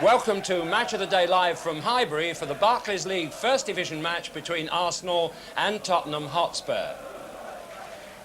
Welcome to Match of the Day live from Highbury for the Barclays League First Division match between Arsenal and Tottenham Hotspur.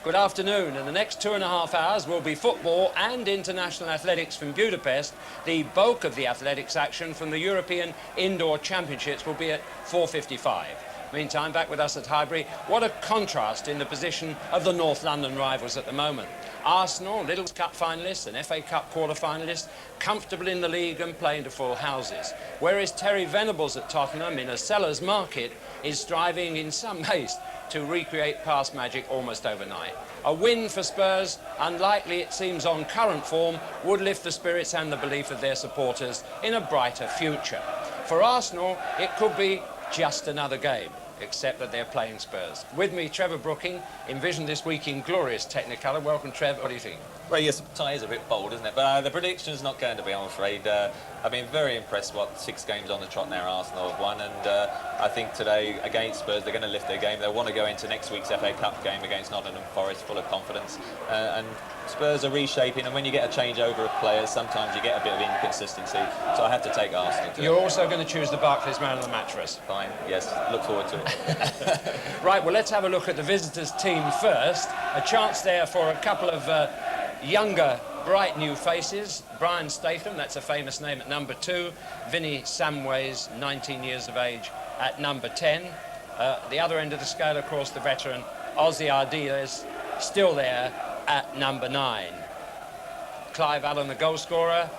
Good afternoon. In the next 2.5 hours will be football and international athletics from Budapest. The bulk of the athletics action from the European Indoor Championships will be at 4:55. Meantime, back with us at Highbury, what a contrast in the position of the North London rivals at the moment. Arsenal, Little Cup finalists and FA Cup quarter-finalists, comfortable in the league and playing to full houses. Whereas Terry Venables at Tottenham, in a seller's market, is striving in some haste to recreate past magic almost overnight. A win for Spurs, unlikely it seems on current form, would lift the spirits and the belief of their supporters in a brighter future. For Arsenal, it could be just another game, except that they're playing Spurs. With me, Trevor Brooking, envisioned this week in glorious Technicolor. Welcome, Trev. What do you think? Well, yes, tie is a bit bold, isn't it? But the prediction's not going to be, I'm afraid. I've been very impressed what 6 games on the trot now Arsenal have won, and I think today against Spurs they're going to lift their game. They'll want to go into next week's FA Cup game against Nottingham Forest full of confidence, and Spurs are reshaping, and when you get a changeover of players, sometimes you get a bit of inconsistency, so I have to take Arsenal today. You're also going to choose the Barclays man of the match for us? Fine, yes, look forward to it. Right, well, let's have a look at the visitors' team first. A chance there for a couple of younger, bright new faces. Brian Statham, that's a famous name, at number 2. Vinny Samways, 19 years of age, at number 10. The other end of the scale, of course, the veteran Ozzy Ardiles, still there at number 9. Clive Allen, the goal scorer,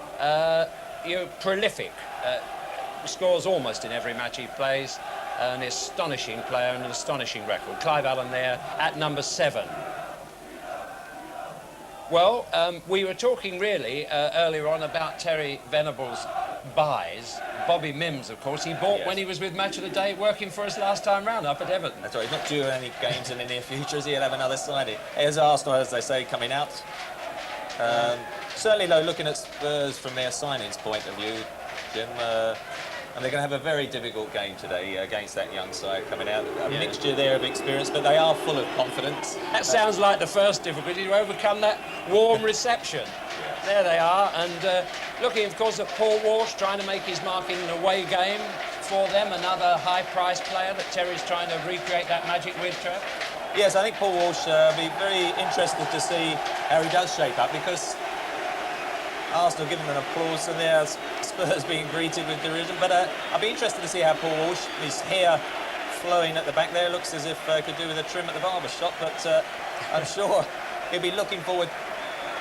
prolific, scores almost in every match he plays, an astonishing player and an astonishing record. Clive Allen there at number 7. Well, we were talking really earlier on about Terry Venables' buys. Bobby Mims, of course, he bought when he was with Match of the Day, working for us last time round up at Everton. That's right, he's not due any games in the near future, as he'll have another signing. Here's Arsenal, as they say, coming out. Certainly, though, looking at Spurs from their signings point of view, Jim, and they're going to have a very difficult game today against that young side coming out. A mixture there of experience, but they are full of confidence. That sounds like the first difficulty, to overcome that warm reception. There they are, and looking, of course, at Paul Walsh, trying to make his mark in an away game for them, another high-priced player that Terry's trying to recreate that magic with, Trev. Yes, I think Paul Walsh will be very interested to see how he does shape up, because Arsenal give him an applause, and there's Spurs being greeted with derision. But I'll be interested to see how Paul Walsh, his hair flowing at the back there, looks as if could do with a trim at the barber shop. But I'm sure he'll be looking forward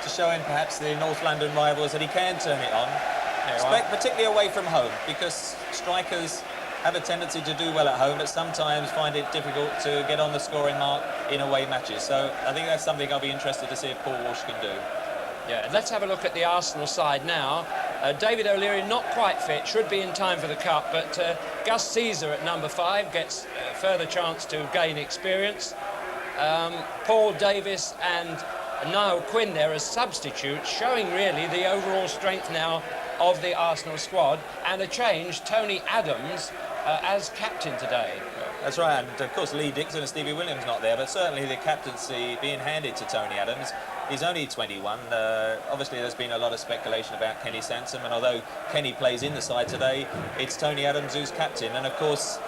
to showing perhaps the North London rivals that he can turn it on, particularly away from home, because strikers have a tendency to do well at home, but sometimes find it difficult to get on the scoring mark in away matches. So I think that's something I'll be interested to see if Paul Walsh can do. Yeah, and let's have a look at the Arsenal side now. David O'Leary not quite fit, should be in time for the Cup, but Gus Caesar at number 5 gets a further chance to gain experience. Paul Davis and Niall Quinn there as substitutes, showing really the overall strength now of the Arsenal squad, and a change, Tony Adams as captain today. That's right, and of course Lee Dixon and Stevie Williams not there, but certainly the captaincy being handed to Tony Adams. He's only 21. Obviously there's been a lot of speculation about Kenny Sansom, and although Kenny plays in the side today, it's Tony Adams who's captain, and of course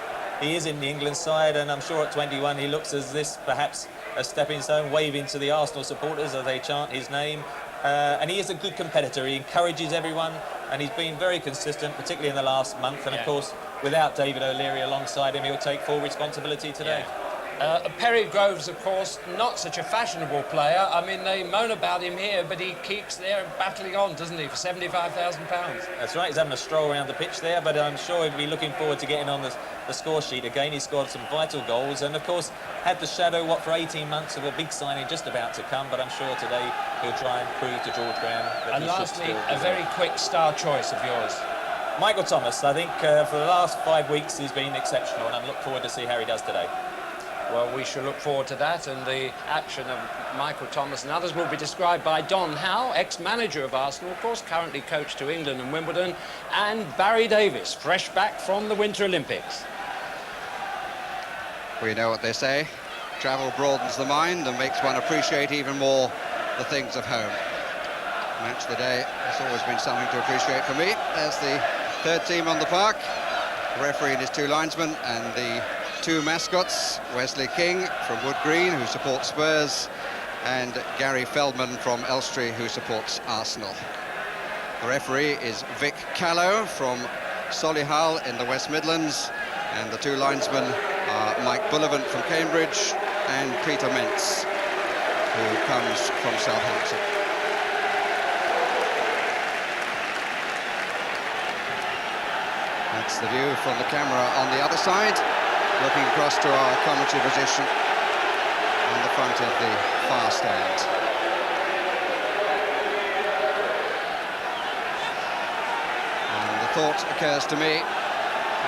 he is in the England side, and I'm sure at 21 he looks as this perhaps a stepping stone, waving to the Arsenal supporters as they chant his name. And he is a good competitor. He encourages everyone, and he's been very consistent, particularly in the last month. And of course, without David O'Leary alongside him, he'll take full responsibility today. Perry Groves, of course, not such a fashionable player. I mean, they moan about him here, but he keeps there battling on, doesn't he, for £75,000. That's right, he's having a stroll around the pitch there, but I'm sure he'll be looking forward to getting on the score sheet again. He scored some vital goals, and of course had the shadow, for 18 months of a big signing just about to come, but I'm sure today he'll try and prove to George Graham that and lastly, a very quick star choice of yours. Michael Thomas, I think for the last 5 weeks he's been exceptional, and I look forward to see how he does today. Well, we shall look forward to that, and the action of Michael Thomas and others will be described by Don Howe, ex-manager of Arsenal, of course, currently coach to England and Wimbledon, and Barry Davies, fresh back from the Winter Olympics. Well, you know what they say, travel broadens the mind and makes one appreciate even more the things of home. Match of the day has always been something to appreciate for me. There's the Third team on the park, the referee and his two linesmen, and the two mascots, Wesley King from Wood Green, who supports Spurs, and Gary Feldman from Elstree, who supports Arsenal. The referee is Vic Callow from Solihull in the West Midlands, and the two linesmen are Mike Bullivant from Cambridge and Peter Mentz, who comes from Southampton. That's the view from the camera on the other side, looking across to our commentary position on the front of the far stand. And the thought occurs to me,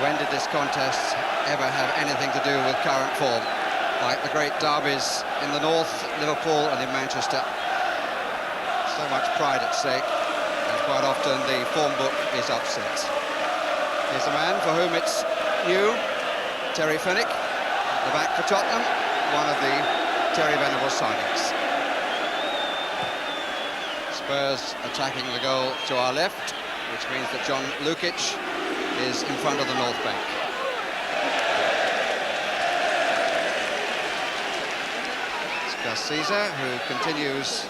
when did this contest ever have anything to do with current form? Like the great derbies in the north, Liverpool and in Manchester. So much pride at stake, and quite often the form book is upset. Here's a man for whom it's new, Terry Fenwick, the back for Tottenham, one of the Terry Venables signings. Spurs attacking the goal to our left, which means that John Lukic is in front of the North Bank. It's Gus Caesar, who continues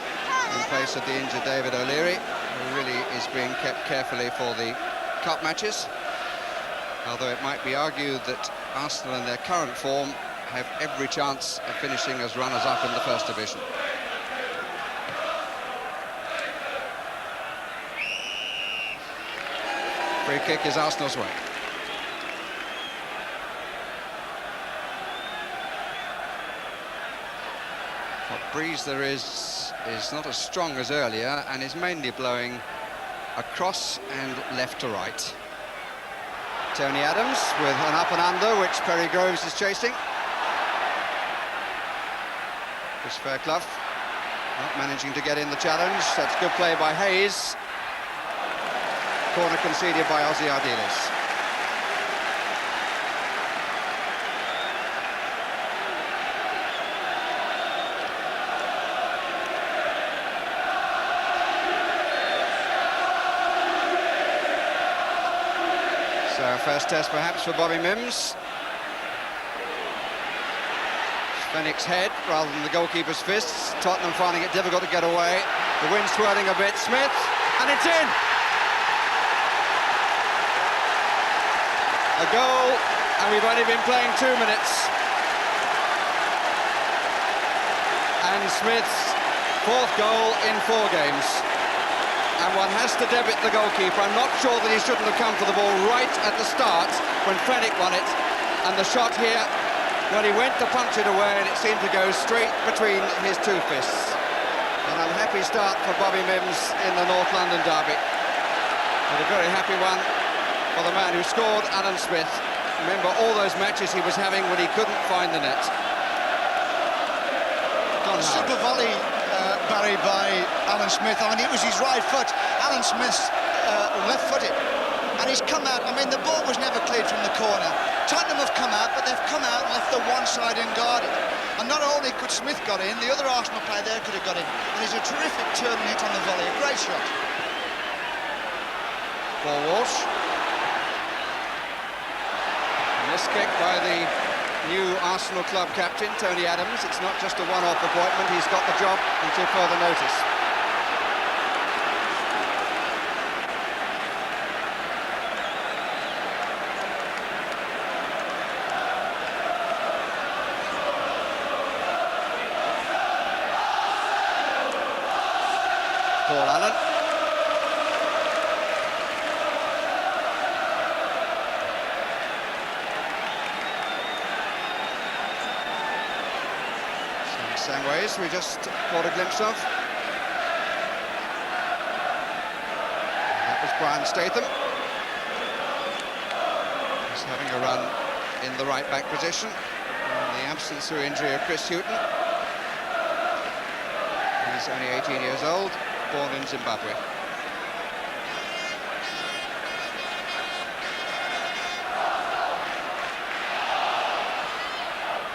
in place of the injured David O'Leary, who really is being kept carefully for the cup matches. Although it might be argued that Arsenal in their current form have every chance of finishing as runners-up in the First Division. Free kick is Arsenal's way. What breeze there is not as strong as earlier and is mainly blowing across and left to right. Tony Adams with an up and under, which Perry Groves is chasing. Chris Fairclough not managing to get in the challenge. That's good play by Hayes. Corner conceded by Ozzy Ardiles. So first test perhaps for Bobby Mims. Fenwick's head rather than the goalkeeper's fists. Tottenham finding it difficult to get away. The wind swirling a bit. Smith, and it's in! A goal, and we've only been playing 2 minutes. And Smith's fourth goal in 4 games. And one has to debit the goalkeeper. I'm not sure that he shouldn't have come for the ball right at the start when Fenwick won it. And the shot here, when he went to punch it away, and it seemed to go straight between his two fists. An unhappy start for Bobby Mims in the North London derby. But a very happy one for the man who scored, Alan Smith. Remember all those matches he was having when he couldn't find the net. Super volley, Barry, by Alan Smith. I mean, it was his right foot. Alan Smith's left-footed. And he's come out. I mean, the ball was never cleared from the corner. Tottenham have come out, but they've come out and left the one side unguarded. And not only could Smith got in, the other Arsenal player there could have got in. And he's a terrific turn hit on the volley. A great shot. Paul Walsh. This kick by the new Arsenal club captain, Tony Adams. It's not just a one-off appointment, he's got the job until further notice. Paul Allen. Sangways we just caught a glimpse of. That was Brian Statham. He's having a run in the right back position. In the absence through injury of Chris Hughton. He's only 18 years old, born in Zimbabwe.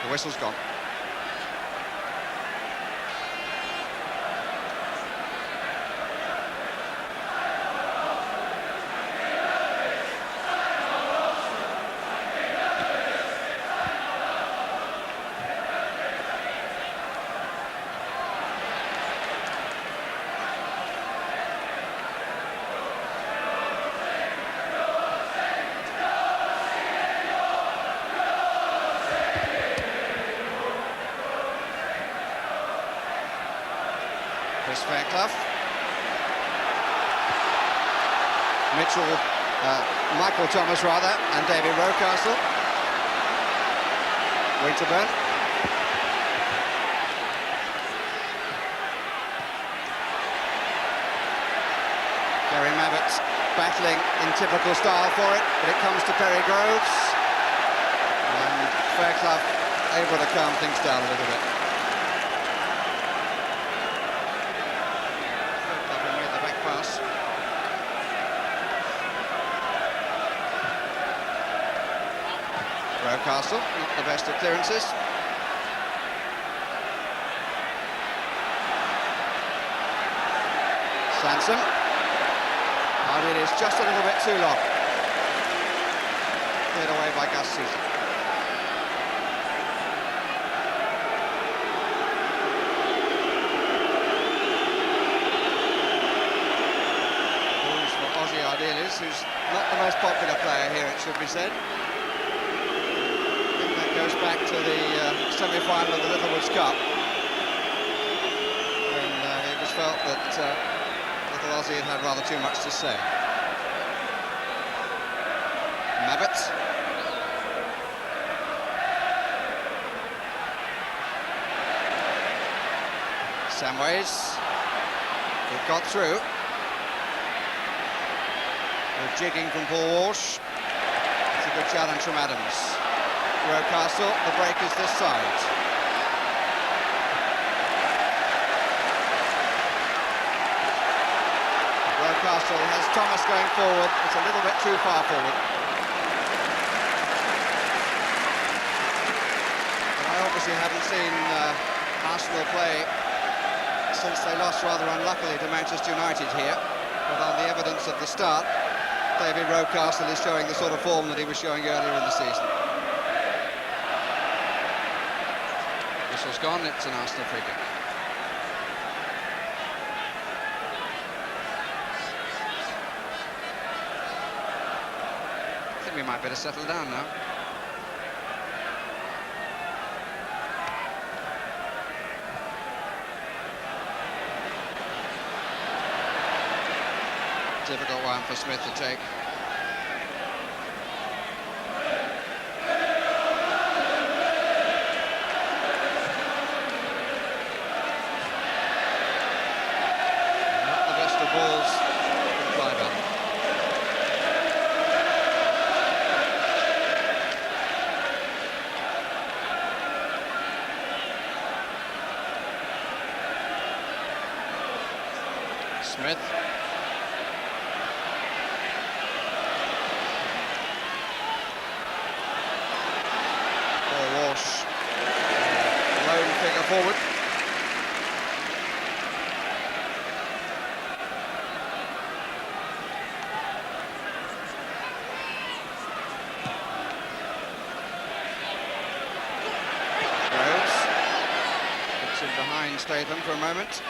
The whistle's gone. Here's Fairclough. Michael Thomas rather, and David Rocastle. Winterburn. Gary Mabbutt battling in typical style for it, but it comes to Perry Groves. And Fairclough able to calm things down a little bit. Fairclough made the back pass. Rocastle, not the best of clearances. Sanson. And it is just a little bit too long. Cleared away by Gus Season. Balls for Ozzy Ardiles, who's not the most popular player here, it should be said. Goes back to the semi-final of the Littlewoods Cup, when it was felt that Little Ozzy had rather too much to say. Mabbutt. Samways. It got through. Good jigging from Paul Walsh. It's a good challenge from Adams. Rocastle, the break is this side. Rocastle has Thomas going forward. It's a little bit too far forward. But I obviously haven't seen Arsenal play since they lost rather unluckily to Manchester United here. But on the evidence of the start, David Rocastle is showing the sort of form that he was showing earlier in the season. Whistle's gone, it's an Arsenal free kick. I think we might better settle down now. Difficult one for Smith to take. Smith. Paul Walsh, lone figure forward. Groves puts him behind Statham for a moment.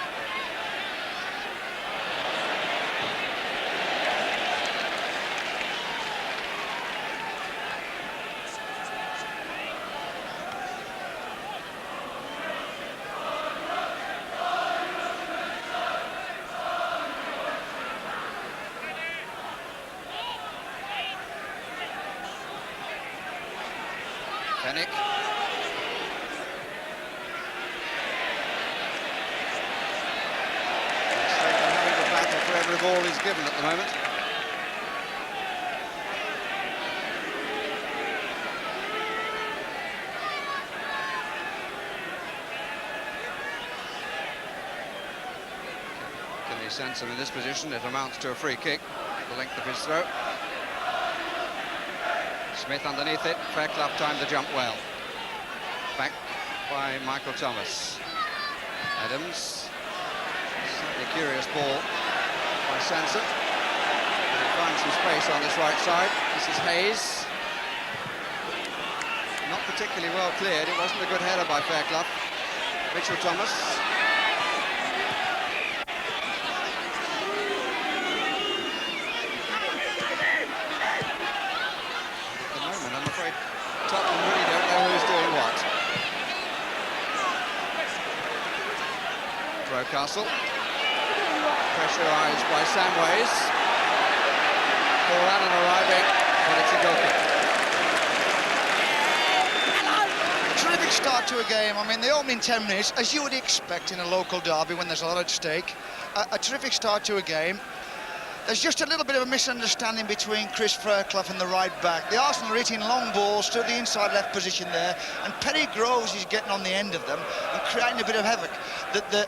Fennick. Statham having to battle for every ball he's given at the moment. Can he sense him in this position? It amounts to a free kick, the length of his throw. Smith underneath it, Fairclough timed the jump well. Back by Michael Thomas. Adams. Slightly curious ball by Sanson. He finds some space on this right side. This is Hayes. Not particularly well cleared. It wasn't a good header by Fairclough. Mitchell Thomas. Tottenham really don't know who's doing what. Rocastle. Pressurised by Samways. Paul Allen arriving, but it's a goal kick. Terrific start to a game. I mean, the opening 10 minutes, as you would expect in a local derby when there's a lot at stake, a terrific start to a game. There's just a little bit of a misunderstanding between Chris Fairclough and the right back. The Arsenal are hitting long balls to the inside left position there, and Perry Groves is getting on the end of them and creating a bit of havoc.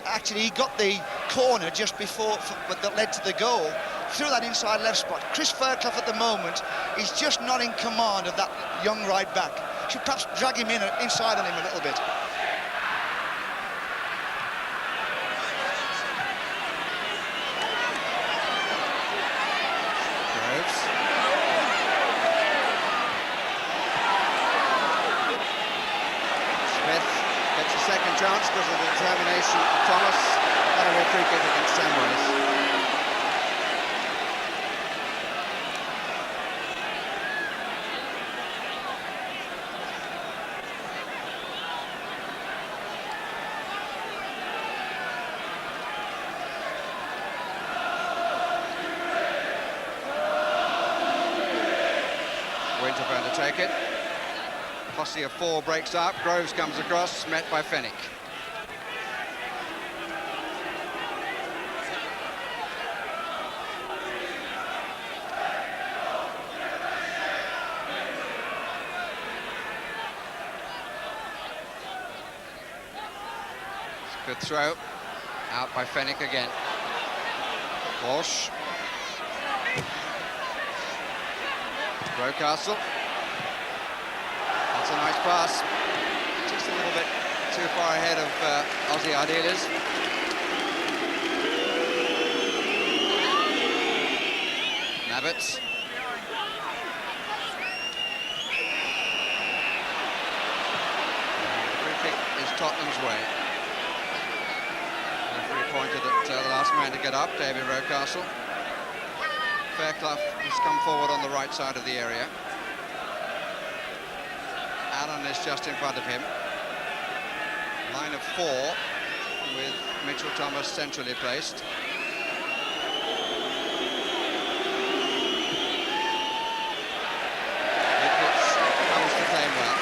Actually, he got the corner just before that led to the goal through that inside left spot. Chris Fairclough at the moment is just not in command of that young right back. Should perhaps drag him inside on him a little bit. Second chance because of the determination of Thomas. That'll be a free kick against Samways. Winterburn to take it. Posse of 4 breaks up, Groves comes across, met by Fenwick. Good throw, out by Fenwick again. Walsh. Rocastle. That's a nice pass. Just a little bit too far ahead of Ozzy Ardiles. Nabbits. Free kick is Tottenham's way. Referee pointed at the last man to get up, David Rocastle. Fairclough has come forward on the right side of the area. Allen is just in front of him. Line of 4 with Mitchell Thomas centrally placed. Ricketts comes to claim well.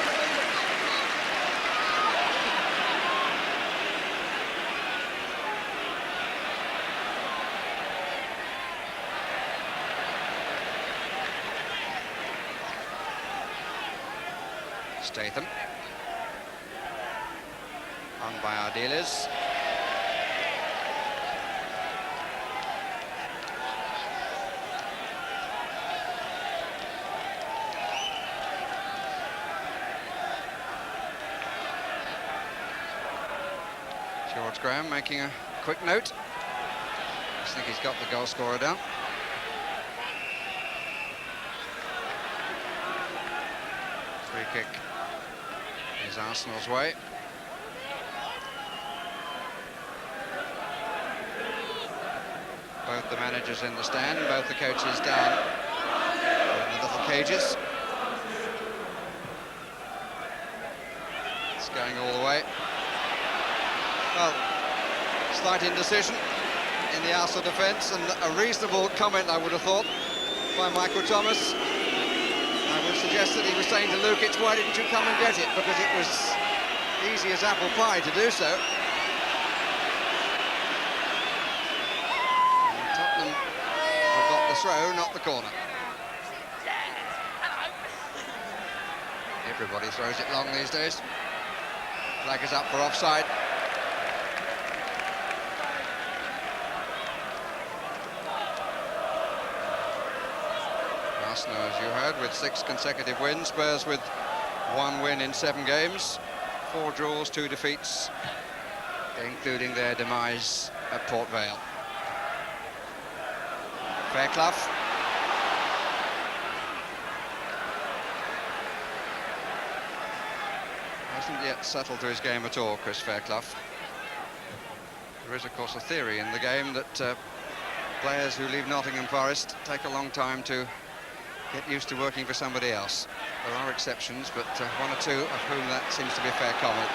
Statham. On by Ardiles. George Graham making a quick note. I think he's got the goal scorer down. Free kick is Arsenal's way. Both the managers in the stand, both the coaches down in the little cages. It's going all the way. Well, slight indecision in the Arsenal defence, and a reasonable comment, I would have thought, by Michael Thomas. I would suggest that he was saying to Lukic, why didn't you come and get it? Because it was easy as apple pie to do so. And Tottenham have got the throw, not the corner. Everybody throws it long these days. Flag is up for offside. Arsenal, as you heard, with 6 consecutive wins. Spurs with 1 win in 7 games, 4 draws, 2 defeats, including their demise at Port Vale. Fairclough. Hasn't yet settled to his game at all, Chris Fairclough. There is, of course, a theory in the game that players who leave Nottingham Forest take a long time to get used to working for somebody else. There are exceptions, but 1 or 2 of whom that seems to be a fair comment.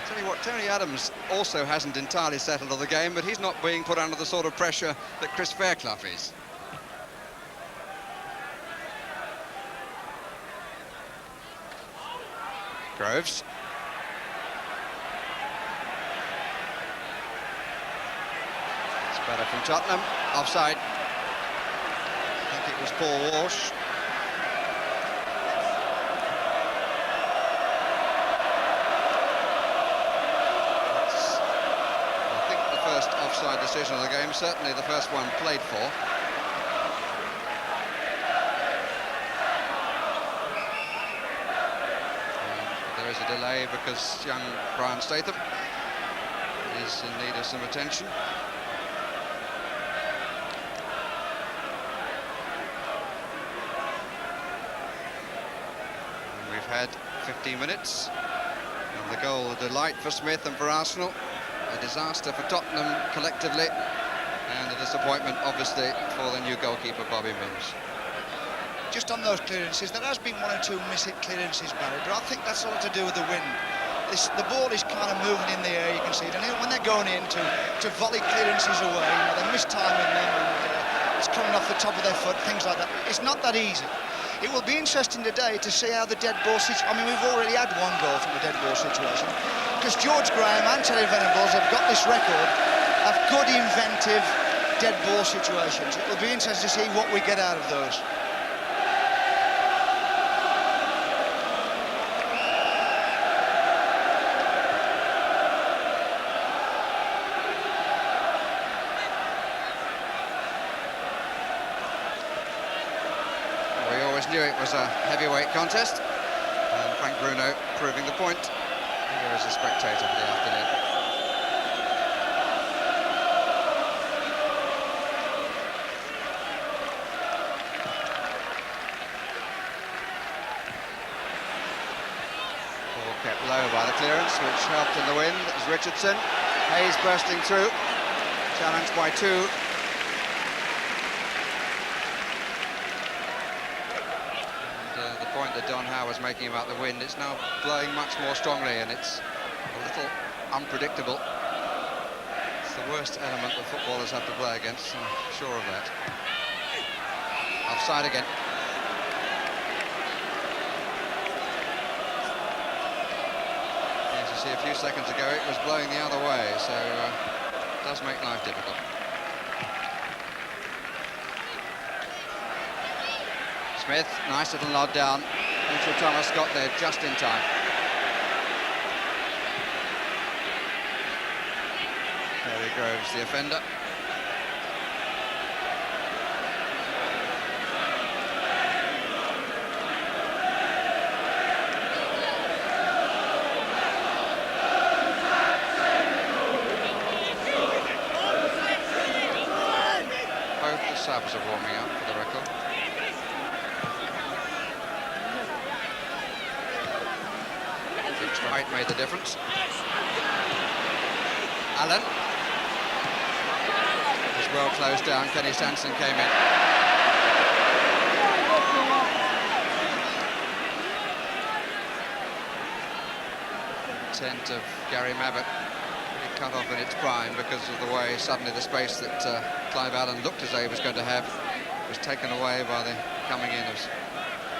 But Tell you what, Terry Adams also hasn't entirely settled on the game, but he's not being put under the sort of pressure that Chris Fairclough is. Groves. It's better from Tottenham. Offside. I think it was Paul Walsh. Offside decision of the game, certainly the first one played for. And there is a delay because young Brian Statham is in need of some attention. And we've had 15 minutes, and the goal, a delight for Smith and for Arsenal. A disaster for Tottenham collectively, and a disappointment, obviously, for the new goalkeeper, Bobby Mims. Just on those clearances, there has been one or two miss-hit clearances, Barry, but I think that's a lot to do with the wind. The ball is kind of moving in the air, you can see it, and when they're going in to volley clearances away, they're mistiming them, and it's coming off the top of their foot, things like that. It's not that easy. It will be interesting today to see how the dead ball situation... I mean, we've already had one goal from a dead ball situation, because George Graham and Terry Venables have got this record of good, inventive dead ball situations. It will be interesting to see what we get out of those. We always knew it was a heavyweight contest, and Frank Bruno proving the point. Here is a spectator for the afternoon. Ball kept low by the clearance, which helped in the wind. It was Richardson. Hayes bursting through. Challenged by two. The point that Don Howe was making about the wind, it's now blowing much more strongly, and it's a little unpredictable. It's the worst element that footballers have to play against, I'm sure of that. Offside again. As you see, a few seconds ago it was blowing the other way, so it does make life difficult. Smith, nice little nod down. Mitchell Thomas got there just in time. Terry Groves, the offender. Both the subs are warming up for the record. Right made the difference. Allen was well closed down. Kenny Sanson came in. Intent of Gary Mabbott really cut off in its prime because of the way suddenly the space that Clive Allen looked as though he was going to have was taken away by the coming in of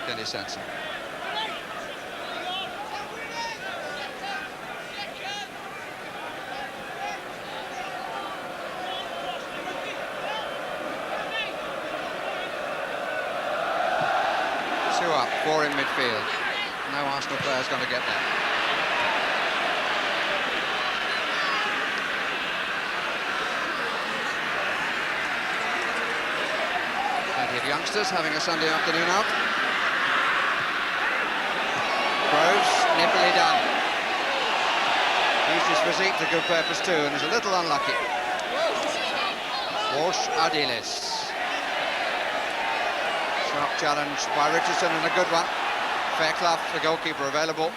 Kenny Sanson. Up, four in midfield. No Arsenal player's going to get there. Plenty of youngsters having a Sunday afternoon out. Groves, nippily done. Used his physique to good purpose too, and is a little unlucky. Walsh, Ardiles. Sharp challenge by Richardson and a good one. Fairclough, the goalkeeper, available.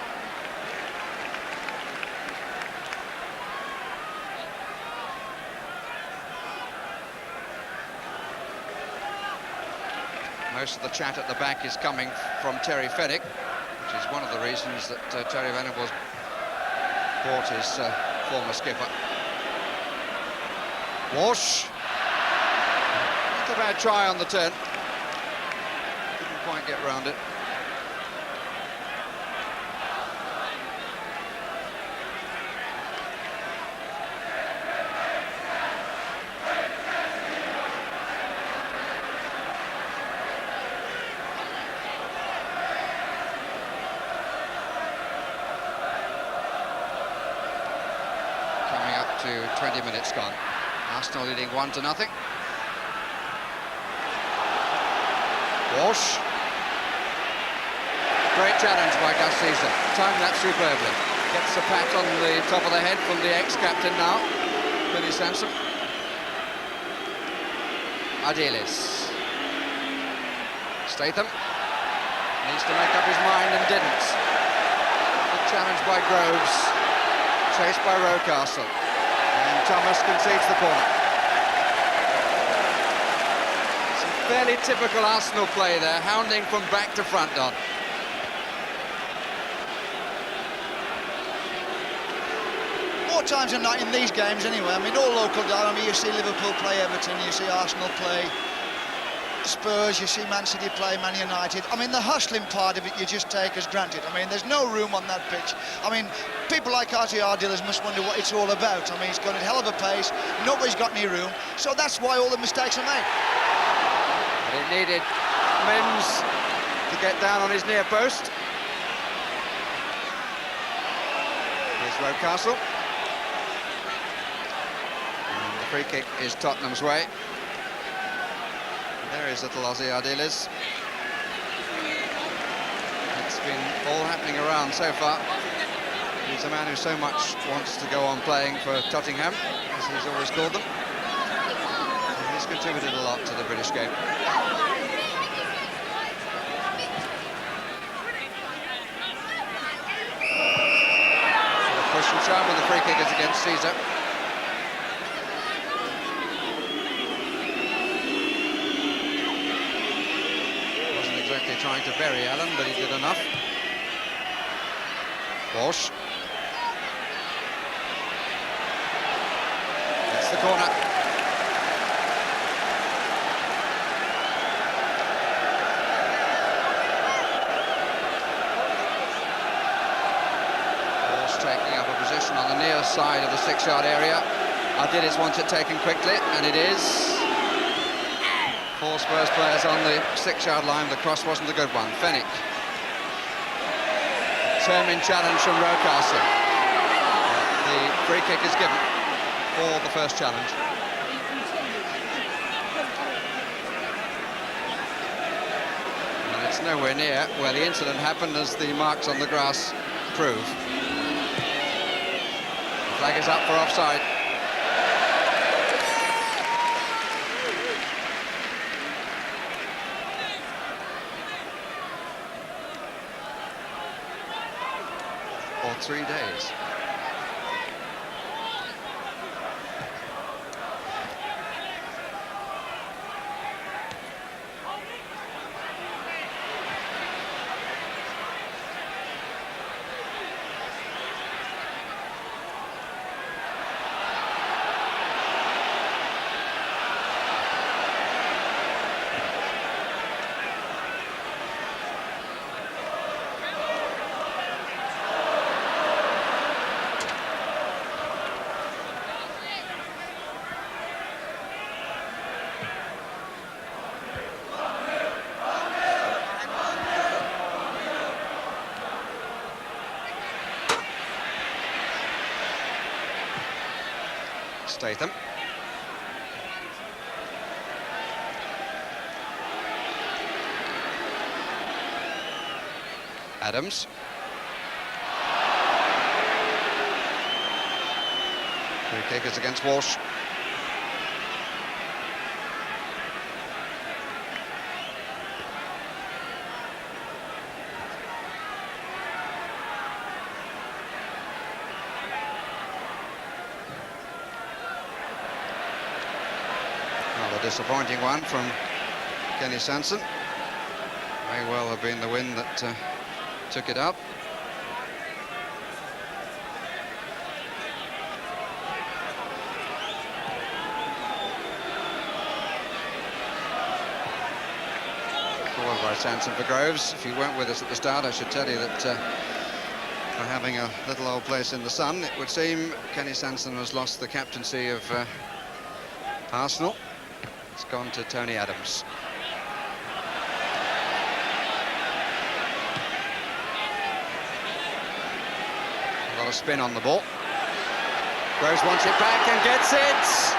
Most of the chat at the back is coming from Terry Fenwick, which is one of the reasons that Terry Venables support his former skipper. Walsh. Not a bad try on the turn. Didn't quite get round it. Coming up to 20 minutes gone. Arsenal leading 1-0. Walsh. Great challenge by Gus Caesar. Timed that superbly. Gets a pat on the top of the head from the ex-captain now, Billy Sampson. Ardiles. Statham. Needs to make up his mind and didn't. Good challenge by Groves. Chased by Rocastle. And Thomas concedes the corner. Some fairly typical Arsenal play there, hounding from back to front, Don. More times than not in these games anyway. I mean, all local down. I mean, you see Liverpool play Everton, you see Arsenal play Spurs, you see Man City play Man United. I mean, the hustling part of it you just take as granted. I mean, there's no room on that pitch. I mean, people like Ardiles must wonder what it's all about. I mean, he's got a hell of a pace, nobody's got any room, so that's why all the mistakes are made. It needed Mims to get down on his near post. Here's Rocastle. And the free kick is Tottenham's way. There is little Ozzy Ardiles. It's been all happening around so far. He's a man who so much wants to go on playing for Tottenham, as he's always called them. And he's contributed a lot to the British game. Push and shove, and the free kick is against Caesar. Exactly trying to bury Allen, but he did enough. Walsh. It's the corner. Walsh taking up a position on the near side of the 6-yard area. Ardiles wants it taken quickly, and it is. 4 Spurs players on the 6-yard line. The cross wasn't a good one. Fenwick. Determined challenge from Rocastle. The free kick is given for the first challenge. And it's nowhere near where the incident happened, as the marks on the grass prove. The flag is up for offside. For 3 days. Statham. Adams. Free kick is against Walsh. Disappointing one from Kenny Sanson. May well have been the wind that took it up. Forward by Sanson for Groves. If you weren't with us at the start, I should tell you that for having a little old place in the sun, it would seem Kenny Sanson has lost the captaincy of Arsenal. It's gone to Tony Adams. A lot of spin on the ball. Groves wants it back and gets it.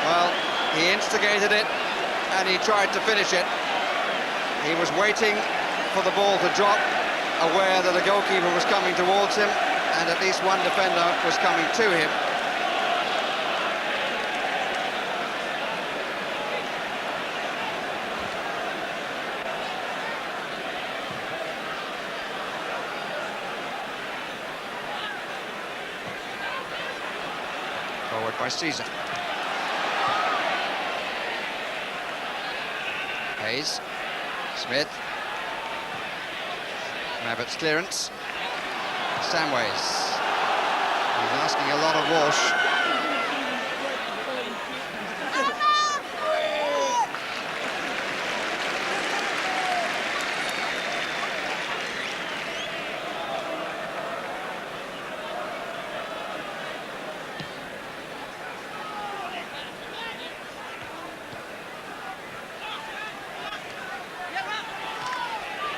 Well, he instigated it and he tried to finish it. He was waiting for the ball to drop, aware that the goalkeeper was coming towards him and at least one defender was coming to him. Forward by Caesar. Hayes, Smith, Mabbott's clearance, Samways. He's asking a lot of Walsh.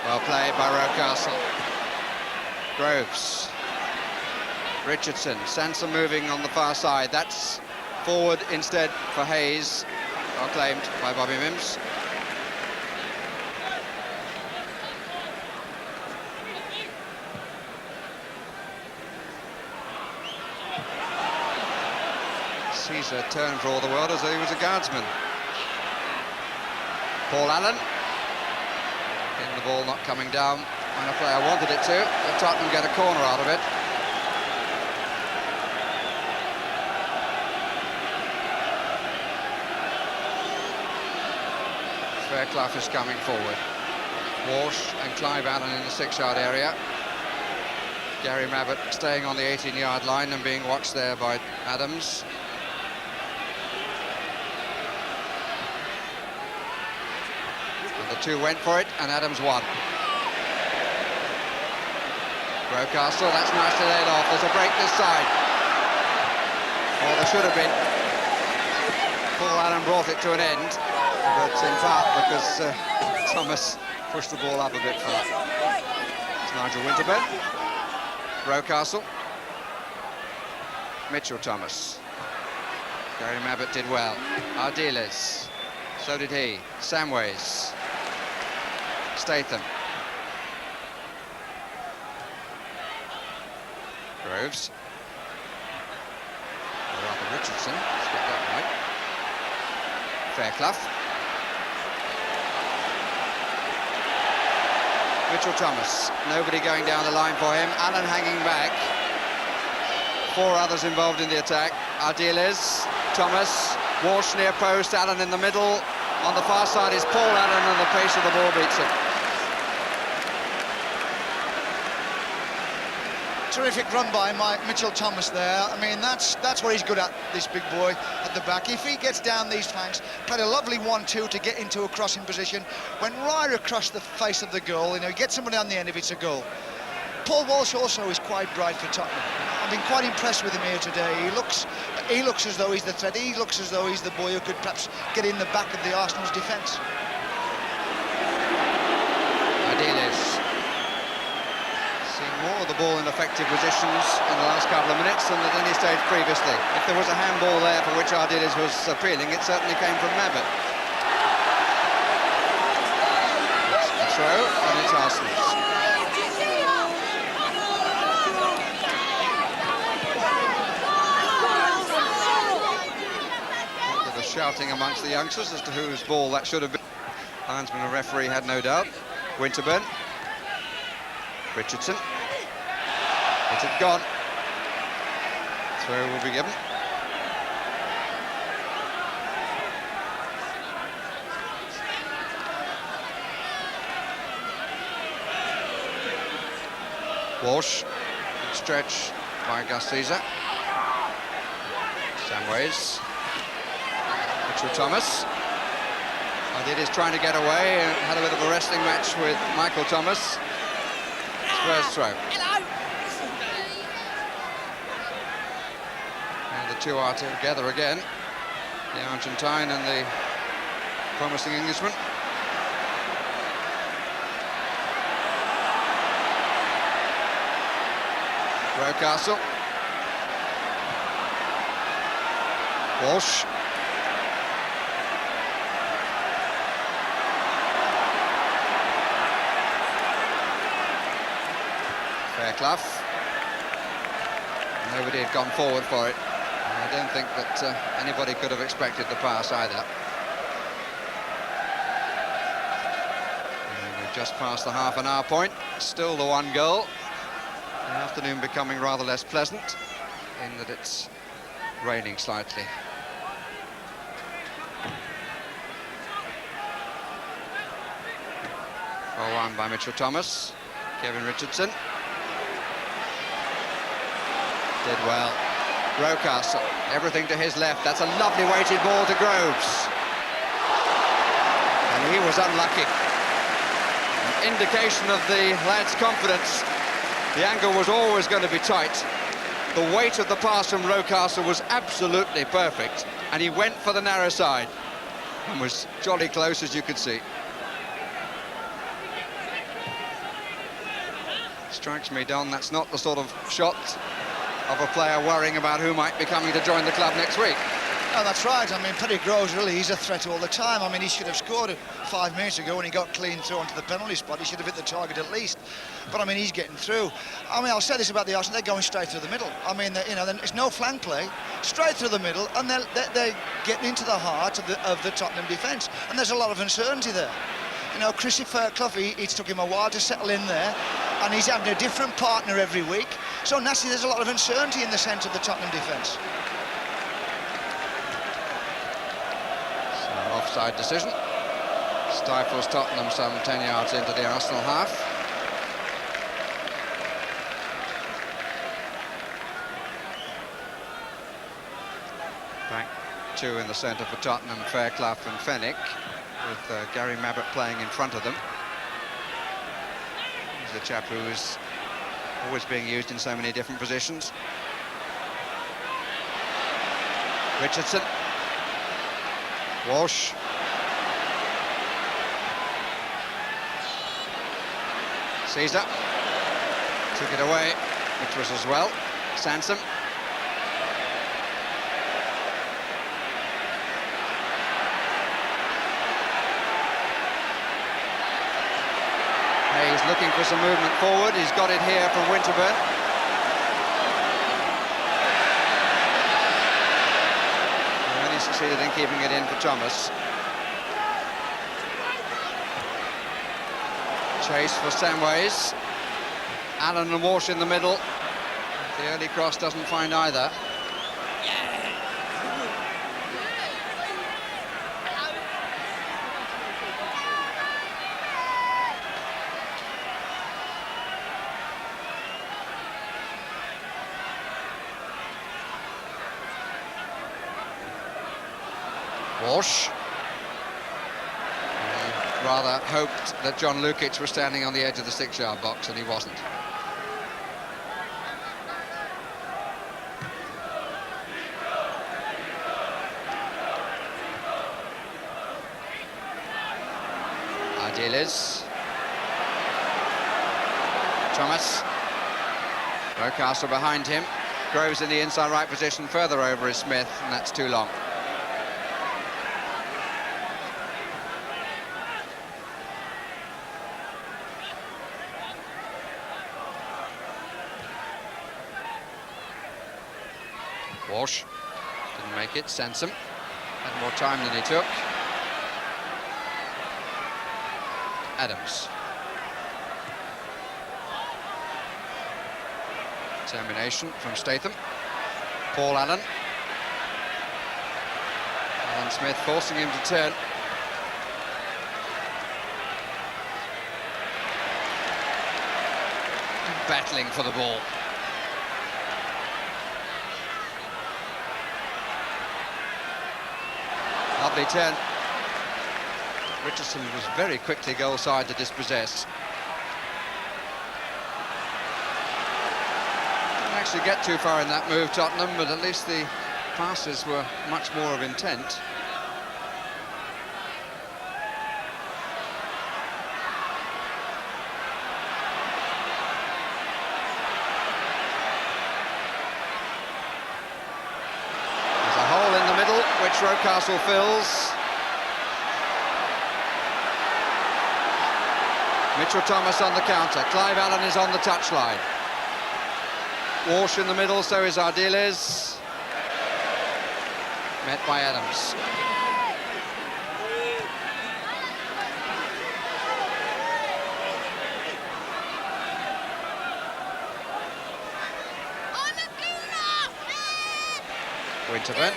Well played by Rocastle. Groves. Richardson. Sanson moving on the far side. That's forward instead for Hayes. Well claimed by Bobby Mims. Caesar turned for all the world as though he was a guardsman. Paul Allen. The ball not coming down when a player wanted it to, but Tottenham get a corner out of it. Fairclough is coming forward. Walsh and Clive Allen in the 6-yard area. Gary Mabbott staying on the 18-yard line and being watched there by Adams. The two went for it, and Adams won. Rocastle, that's nicely laid off. There's a break this side. Well, there should have been. Paul Allen brought it to an end, but in part because Thomas pushed the ball up a bit far. It's Nigel Winterburn. Rocastle. Mitchell Thomas. Gary Mabbott did well. Ardiles. So did he. Samways. Statham. Groves. Or rather Richardson. Let's get that right. Fairclough. Mitchell Thomas. Nobody going down the line for him. Allen hanging back. 4 others involved in the attack. Ardiles. Thomas. Walsh near post. Allen in the middle. On the far side is Paul Allen, and the pace of the ball beats him. Terrific run by Mitchell Thomas there. I mean, that's what he's good at, this big boy at the back. If he gets down these flanks, played a lovely 1-2 to get into a crossing position. Went right across the face of the goal. You know, get somebody on the end if it's a goal. Paul Walsh also is quite bright for Tottenham. I've been quite impressed with him here today. He looks as though he's the threat. He looks as though he's the boy who could perhaps get in the back of the Arsenal's defence. Ardiles. Seeing more of the ball in effective positions in the last couple of minutes than at any stage previously. If there was a handball there for which Ardiles was appealing, it certainly came from Mabbott. A throw, and it's Arsenal's. Shouting amongst the youngsters as to whose ball that should have been. Linesman and referee had no doubt. Winterburn. Richardson. It had gone. Throw will be given. Walsh. Good stretch by Gus Caesar. Samways. Mitchell Thomas. Did is trying to get away and had a bit of a wrestling match with Michael Thomas. Spurs throw. And the two are together again. The Argentine and the promising Englishman. Rocastle. Walsh. Fairclough. Nobody had gone forward for it. I don't think that anybody could have expected the pass either. And we've just passed the half-an-hour point. Still the one goal. The afternoon becoming rather less pleasant in that it's raining slightly. Ball won by Mitchell Thomas. Kevin Richardson. Did well. Rocastle, everything to his left. That's a lovely weighted ball to Groves. And he was unlucky. An indication of the lad's confidence. The angle was always going to be tight. The weight of the pass from Rocastle was absolutely perfect. And he went for the narrow side. And was jolly close, as you could see. Strikes me, Don, that's not the sort of shot of a player worrying about who might be coming to join the club next week. No, that's right. I mean, Paddy Groves, really, he's a threat all the time. I mean, he should have scored 5 minutes ago when he got clean through onto the penalty spot. He should have hit the target at least. But, I mean, he's getting through. I mean, I'll say this about the Arsenal, they're going straight through the middle. I mean, you know, it's no flank play, straight through the middle, and they're getting into the heart of the Tottenham defence. And there's a lot of uncertainty there. You know, Chrissy Fairclough, it took him a while to settle in there, and he's having a different partner every week. So, naturally, there's a lot of uncertainty in the centre of the Tottenham defence. So, offside decision. Stifles Tottenham some 10 yards into the Arsenal half. Back two in the centre for Tottenham, Fairclough and Fenwick, with Gary Mabbutt playing in front of them. He's the chap who is always being used in so many different positions. Richardson. Walsh. Caesar. Took it away, which was as well. Sansom. He's looking for some movement forward. He's got it here from Winterburn. He only succeeded in keeping it in for Thomas. Chase for Samways. Allen and Walsh in the middle. The early cross doesn't find either. Walsh. Rather hoped that John Lukic was standing on the edge of the 6-yard box, and he wasn't. Idealis. Thomas. Rocastle behind him. Groves in the inside right position, further over is Smith, and that's too long. Walsh didn't make it. Sansom had more time than he took. Adams. Termination from Statham. Paul Allen. Alan Smith forcing him to turn. Battling for the ball. Lovely turn. Richardson was very quickly goal side to dispossess. Didn't actually get too far in that move, Tottenham, but at least the passes were much more of intent. There's a hole in the middle, which Rocastle fills. Mitchell Thomas on the counter. Clive Allen is on the touchline. Walsh in the middle, so is Ardiles. Met by Adams. Winterburn.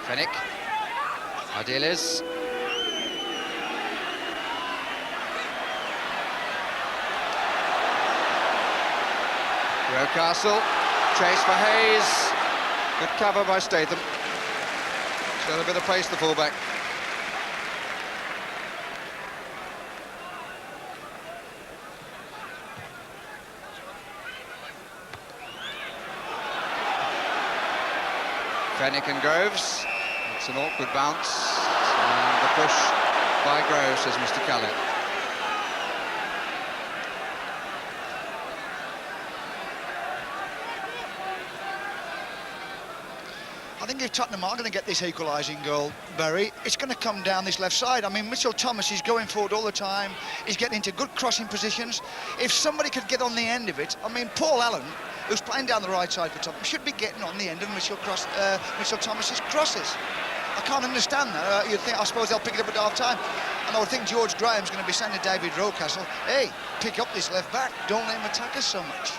Fennick. Ardiles. Rocastle, chase for Hayes. Good cover by Statham. He's got a bit of pace, the fullback. Fennick and Groves. It's an awkward bounce. And the push by Groves, says Mr. Callett. I think if Tottenham are going to get this equalising goal, Barry, it's going to come down this left side. I mean, Mitchell Thomas is going forward all the time. He's getting into good crossing positions. If somebody could get on the end of it, I mean, Paul Allen, who's playing down the right side for Tottenham, should be getting on the end of Mitchell Thomas's crosses. I can't understand that. You'd think, I suppose they'll pick it up at half-time. And I would think George Graham's going to be saying to David Rocastle, hey, pick up this left back, don't let him attack us so much.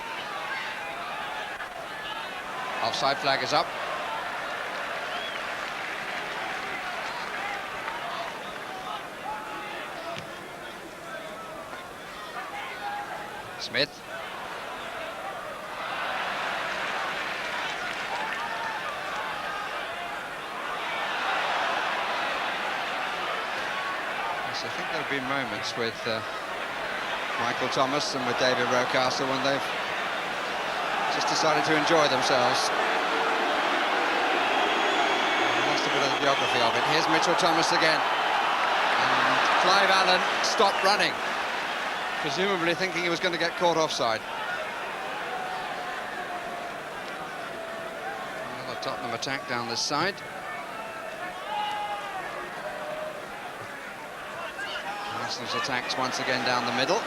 Offside flag is up. Smith. Yes, I think there have been moments with Michael Thomas and with David Rocastle when they've just decided to enjoy themselves. Lost a bit of the geography of it. Here's Mitchell Thomas again. And Clive Allen stopped running, presumably thinking he was going to get caught offside. Another Tottenham attack down this side. Arsenal's attacks once again down the middle.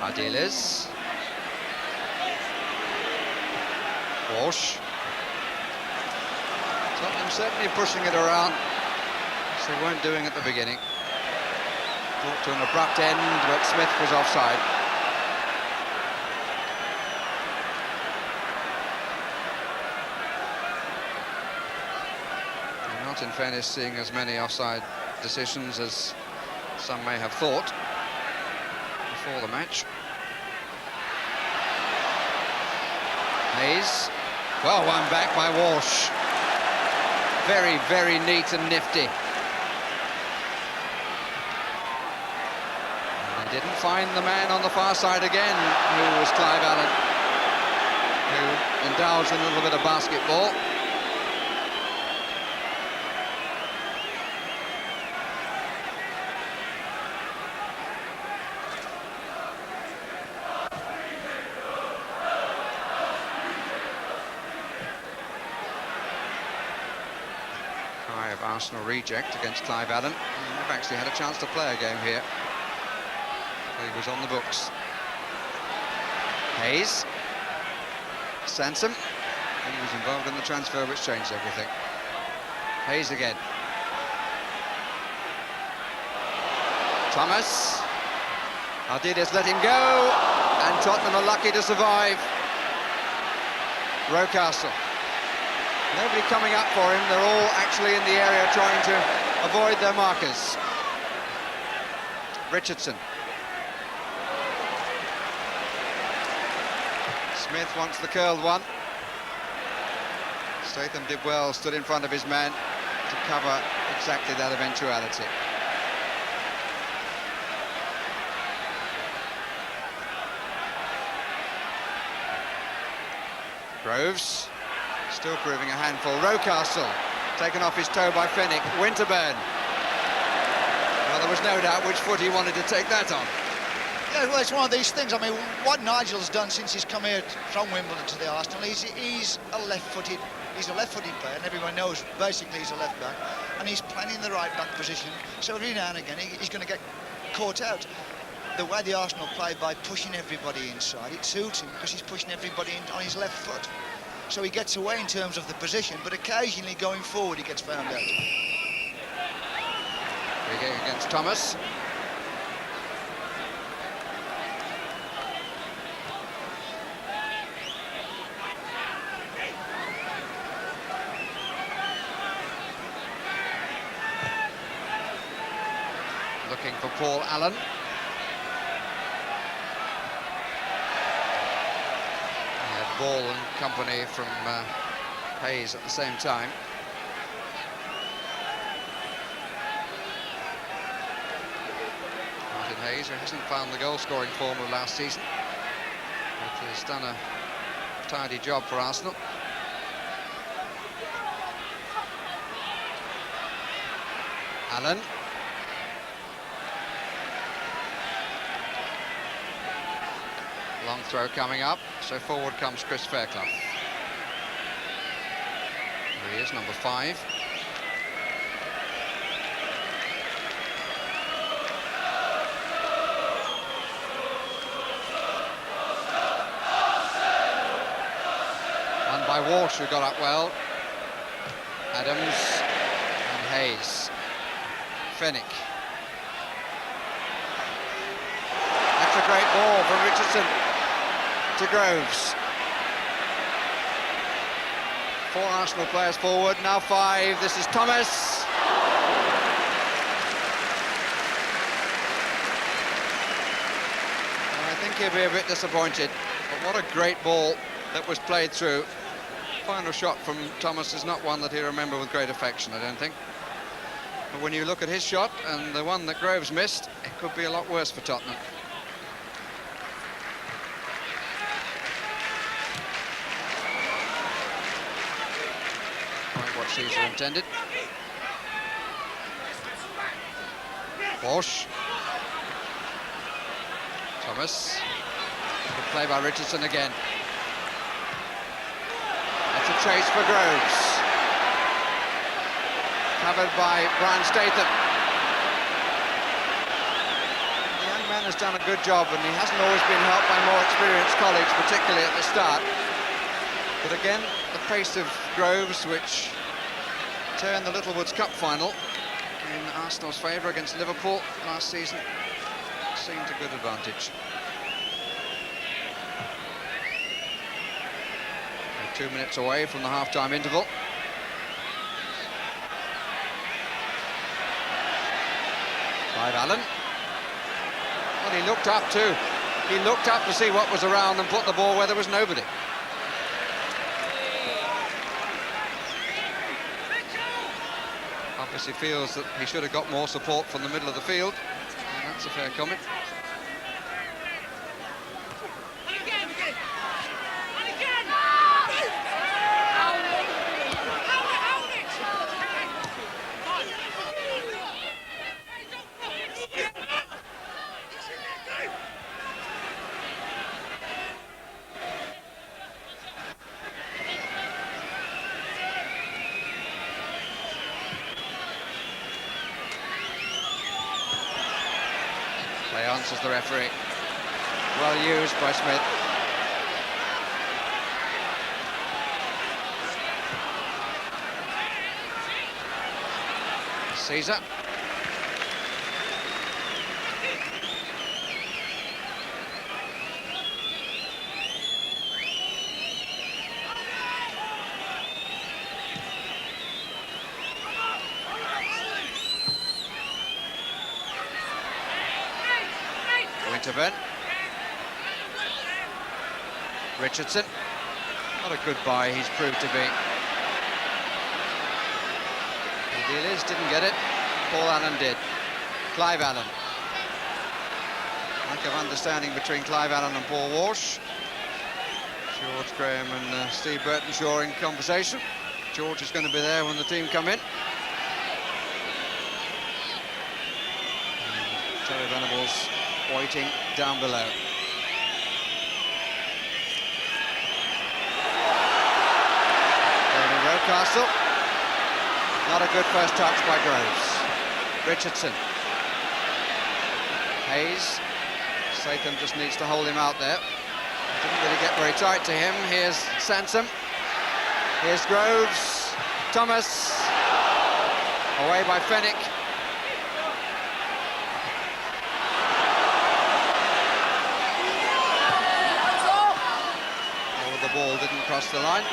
Ardiles. Walsh. Tottenham certainly pushing it around, as they weren't doing at the beginning. Brought to an abrupt end, but Smith was offside. They're not, in fairness, seeing as many offside decisions as some may have thought before the match. Hayes, well won back by Walsh. Very, very neat and nifty. Didn't find the man on the far side again, who was Clive Allen, who indulged in a little bit of basketball. High of Arsenal reject against Clive Allen. They've actually had a chance to play a game here. He was on the books. Hayes. Sansom. He was involved in the transfer which changed everything. Hayes again. Thomas. Ardiles let him go, and Tottenham are lucky to survive. Rocastle. Nobody coming up for him. They're all actually in the area trying to avoid their markers. Richardson. Smith wants the curled one. Statham did well, stood in front of his man to cover exactly that eventuality. Groves, still proving a handful. Rocastle, taken off his toe by Fenwick. Winterburn. Well, there was no doubt which foot he wanted to take that on. Yeah, well, it's one of these things. I mean, what Nigel's done since he's come here from Wimbledon to the Arsenal, he's a left-footed player, and everyone knows basically he's a left back, and he's playing in the right back position. So every now and again he's going to get caught out. The way the Arsenal play by pushing everybody inside, it suits him because he's pushing everybody in on his left foot. So he gets away in terms of the position, but occasionally going forward he gets found out. Free kick against Thomas. Looking for Paul Allen. Ball and company from Hayes at the same time. Martin Hayes, who hasn't found the goal-scoring form of last season, but has done a tidy job for Arsenal. Allen. Long throw coming up, so forward comes Chris Fairclough. There he is, number 5. Won by Walsh, who got up well. Adams and Hayes. Fenwick. That's a great ball from Richardson to Groves. 4 Arsenal players forward, now 5. This is Thomas. I think he'll be a bit disappointed, but what a great ball that was played through. Final shot from Thomas is not one that he'll remember with great affection, I don't think. But when you look at his shot and the one that Groves missed, it could be a lot worse for Tottenham. What Caesar intended. Walsh. Thomas. Good play by Richardson again. That's a chase for Groves. Covered by Brian Statham. The young man has done a good job, and he hasn't always been helped by more experienced colleagues, particularly at the start. But again, the pace of Groves, which turned the Littlewoods Cup final in Arsenal's favour against Liverpool last season, seemed to good advantage. We're 2 minutes away from the half-time interval. Clive Allen. Well, he looked up too. He looked up to see what was around and put the ball where there was nobody. Obviously feels that he should have got more support from the middle of the field, and that's a fair comment. Play on, says the referee. Well used by Smith. Caesar. Winterburn. Richardson. What a good buy he's proved to be. Dealers didn't get it. Paul Allen did. Clive Allen. Lack of understanding between Clive Allen and Paul Walsh. George Graham and Steve Burtonshaw in conversation. George is going to be there when the team come in. And Terry Venables waiting down below. David Rocastle. Not a good first touch by Groves. Richardson. Hayes. Statham just needs to hold him out there. Didn't really get very tight to him. Here's Sansom. Here's Groves. Thomas. Away by Fenwick. Oh, the ball didn't cross the line.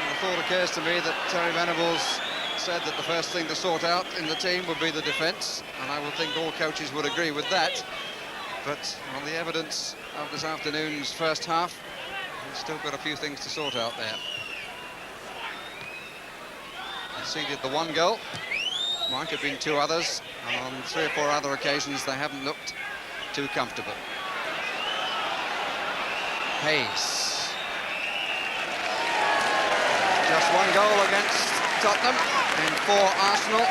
The thought occurs to me that Terry Venables said that the first thing to sort out in the team would be the defence, and I would think all coaches would agree with that. But on the evidence of this afternoon's first half, we've still got a few things to sort out there. Conceded the one goal, might have been two others, and on 3 or 4 other occasions they haven't looked too comfortable. Hayes. Just one goal against Tottenham and for Arsenal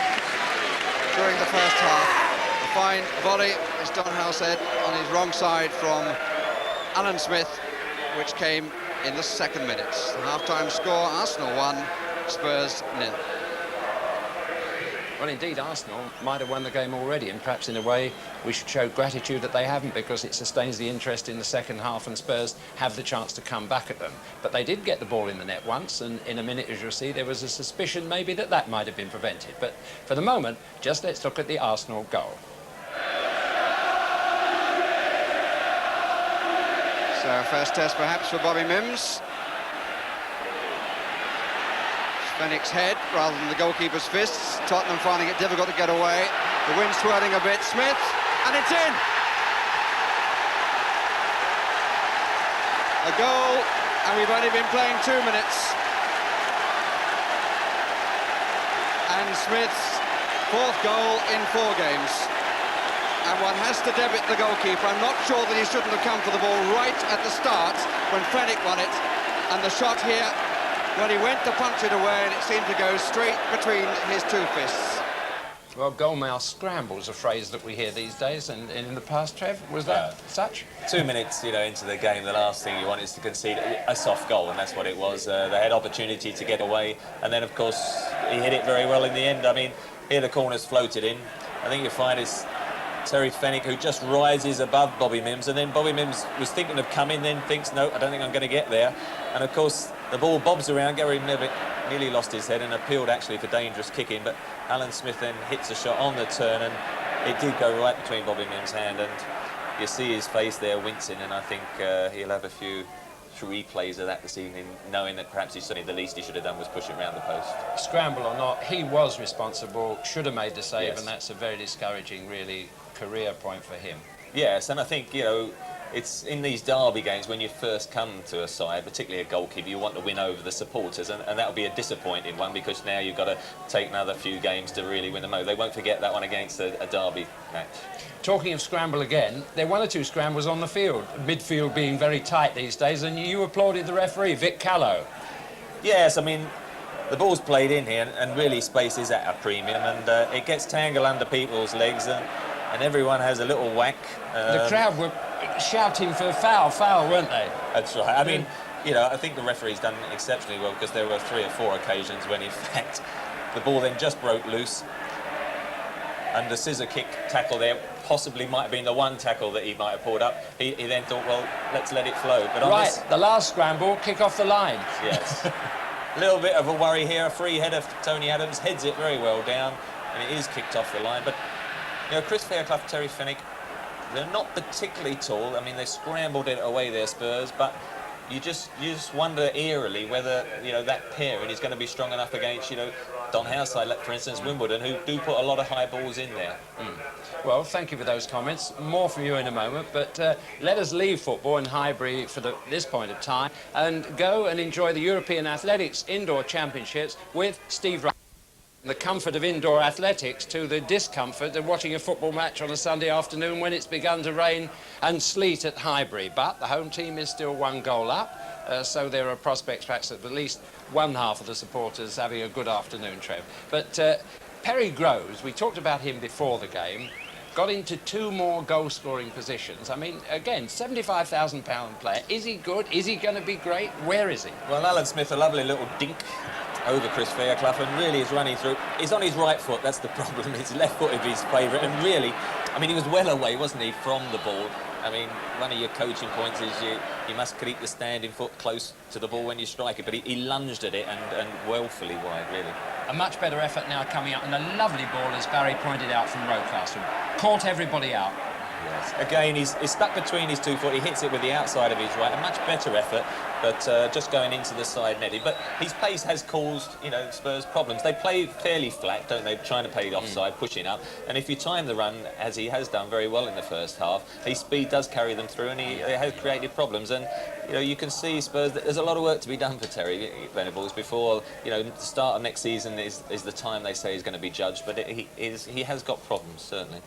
during the first half. A fine volley, as Don Howe said, on his wrong side from Alan Smith, which came in the second minute. The half-time score, Arsenal 1, Spurs 0. Well, indeed, Arsenal might have won the game already, and perhaps in a way we should show gratitude that they haven't, because it sustains the interest in the second half and Spurs have the chance to come back at them. But they did get the ball in the net once, and in a minute, as you'll see, there was a suspicion maybe that that might have been prevented. But for the moment, just let's look at the Arsenal goal. So, first test perhaps for Bobby Mims. Fenwick's head rather than the goalkeeper's fists. Tottenham finding it difficult to get away. The wind swirling a bit. Smith, and it's in! A goal, and we've only been playing 2 minutes. And Smith's 4th goal in 4 games. And one has to debit the goalkeeper. I'm not sure that he shouldn't have come for the ball right at the start when Fenwick won it. And the shot here, when he went to punch it away, and it seemed to go straight between his 2 fists. Well, goalmouth scramble is a phrase that we hear these days, and in the past, Trev, was that such? 2 minutes, into the game, the last thing you want is to concede a soft goal, and that's what it was. They had opportunity to get away, and then, of course, he hit it very well in the end. I mean, here the corner's floated in. I think you'll find it's Terry Fenwick who just rises above Bobby Mims, and then Bobby Mims was thinking of coming, then thinks, no, I don't think I'm going to get there. And, of course, the ball bobs around. Gary Neville nearly lost his head and appealed actually for dangerous kicking, but Alan Smith then hits a shot on the turn, and it did go right between Bobby Mims' hand, and you see his face there wincing, and I think he'll have a few replays of that this evening, knowing that perhaps the least he should have done was push it round the post. Scramble or not, he was responsible, should have made the save, Yes. and that's a very discouraging, really, career point for him. Yes, and I think, it's in these derby games when you first come to a side, particularly a goalkeeper, you want to win over the supporters, and that'll be a disappointing one, because now you've got to take another few games to really win them over. They won't forget that one against a derby match. Talking of scramble again, there were 1 or 2 scrambles on the field, midfield being very tight these days, and you applauded the referee, Vic Callow. Yes, I mean, the ball's played in here, and really space is at a premium, and it gets tangled under people's legs, and everyone has a little whack. The crowd were shouting for foul, weren't they? That's right. I mean, I think the referee's done exceptionally well, because there were 3 or 4 occasions when, in fact, the ball then just broke loose, and the scissor kick tackle there possibly might have been the one tackle that he might have pulled up. He then thought, well, let's let it flow. But on Right, the last scramble, kick off the line. Yes. A little bit of a worry here. A free header for Tony Adams, heads it very well down, and it is kicked off the line. But, Chris Fairclough, Terry Fenwick, they're not particularly tall. I mean, they scrambled it away, their Spurs, but you just wonder eerily whether, that pairing is going to be strong enough against, Don Howe's side, like, for instance, Wimbledon, who do put a lot of high balls in there. Well, thank you for those comments. More from you in a moment, but let us leave football in Highbury for this point of time and go and enjoy the European Athletics Indoor Championships with Steve Wright. The comfort of indoor athletics to the discomfort of watching a football match on a Sunday afternoon when it's begun to rain and sleet at Highbury. But the home team is still 1 goal up, so there are prospects perhaps of at least one half of the supporters having a good afternoon, Trev. But Perry Groves, we talked about him before the game, got into 2 more goal-scoring positions. I mean, again, £75,000 player. Is he good? Is he going to be great? Where is he? Well, Alan Smith, a lovely little dink over Chris Fairclough, and really is running through. He's on his right foot, that's the problem. His left foot is his favourite, and really, I mean, he was well away, wasn't he, from the ball. I mean, one of your coaching points is you must keep the standing foot close to the ball when you strike it, but he lunged at it and woefully wide, really. A much better effort now coming up, and a lovely ball, as Barry pointed out, from Rocastle. Caught everybody out. Yes. Again, he's stuck between his 2 foot. He hits it with the outside of his right. A much better effort, but just going into the side netting. But his pace has caused, you know, Spurs problems. They play fairly flat, don't they? Trying to play it offside, pushing up. And if you time the run, as he has done very well in the first half, his speed does carry them through, and he has created problems. And you know, you can see Spurs. There's a lot of work to be done for Terry Venables before, you know, the start of next season is the time they say he's going to be judged. But he has got problems, certainly.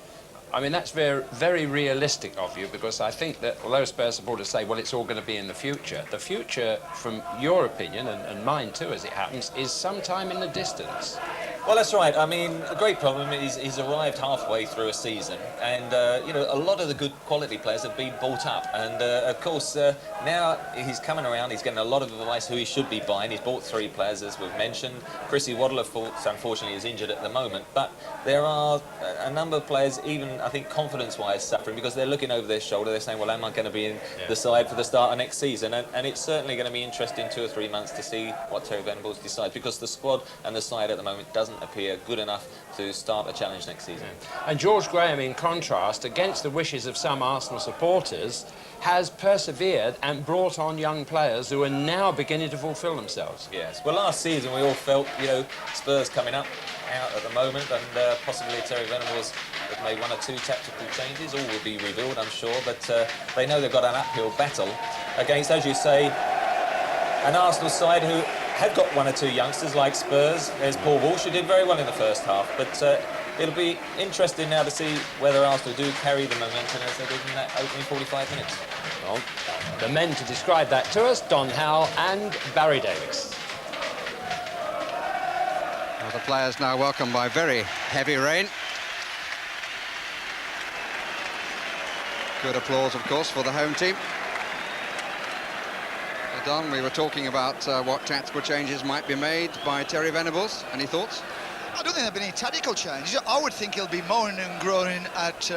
I mean, that's very, very realistic of you, because I think that although Spurs supporters say, well, it's all going to be in the future, from your opinion, and mine too, as it happens, is sometime in the distance. Well, that's right. I mean, a great problem is he's arrived halfway through a season, and you know, a lot of the good quality players have been bought up, and of course now he's coming around. He's getting a lot of advice who he should be buying. He's bought 3 players, as we've mentioned. Chrissy Waddle, of course, unfortunately, is injured at the moment, but there are a number of players, even I think confidence-wise, suffering because they're looking over their shoulder. They're saying, well, am I going to be in the side for the start of next season? And it's certainly going to be interesting 2 or 3 months to see what Terry Venables decides, because the squad and the side at the moment doesn't appear good enough to start a challenge next season. And George Graham, in contrast, against the wishes of some Arsenal supporters, has persevered and brought on young players who are now beginning to fulfil themselves. Yes. Well, last season we all felt, you know, Spurs coming out at the moment, and possibly Terry Venables have made 1 or 2 tactical changes. All will be revealed, I'm sure, but they know they've got an uphill battle against, as you say, an Arsenal side who have got 1 or 2 youngsters like Spurs. There's Paul Walsh, who did very well in the first half, but it'll be interesting now to see whether Arsenal do carry the momentum as they did in that opening 45 minutes. Well, the men to describe that to us, Don Howe and Barry Davies. Well, the players now welcomed by very heavy rain. Good applause, of course, for the home team. Don, we were talking about what tactical changes might be made by Terry Venables. Any thoughts? I don't think there'll be any tactical changes. I would think he'll be moaning and groaning at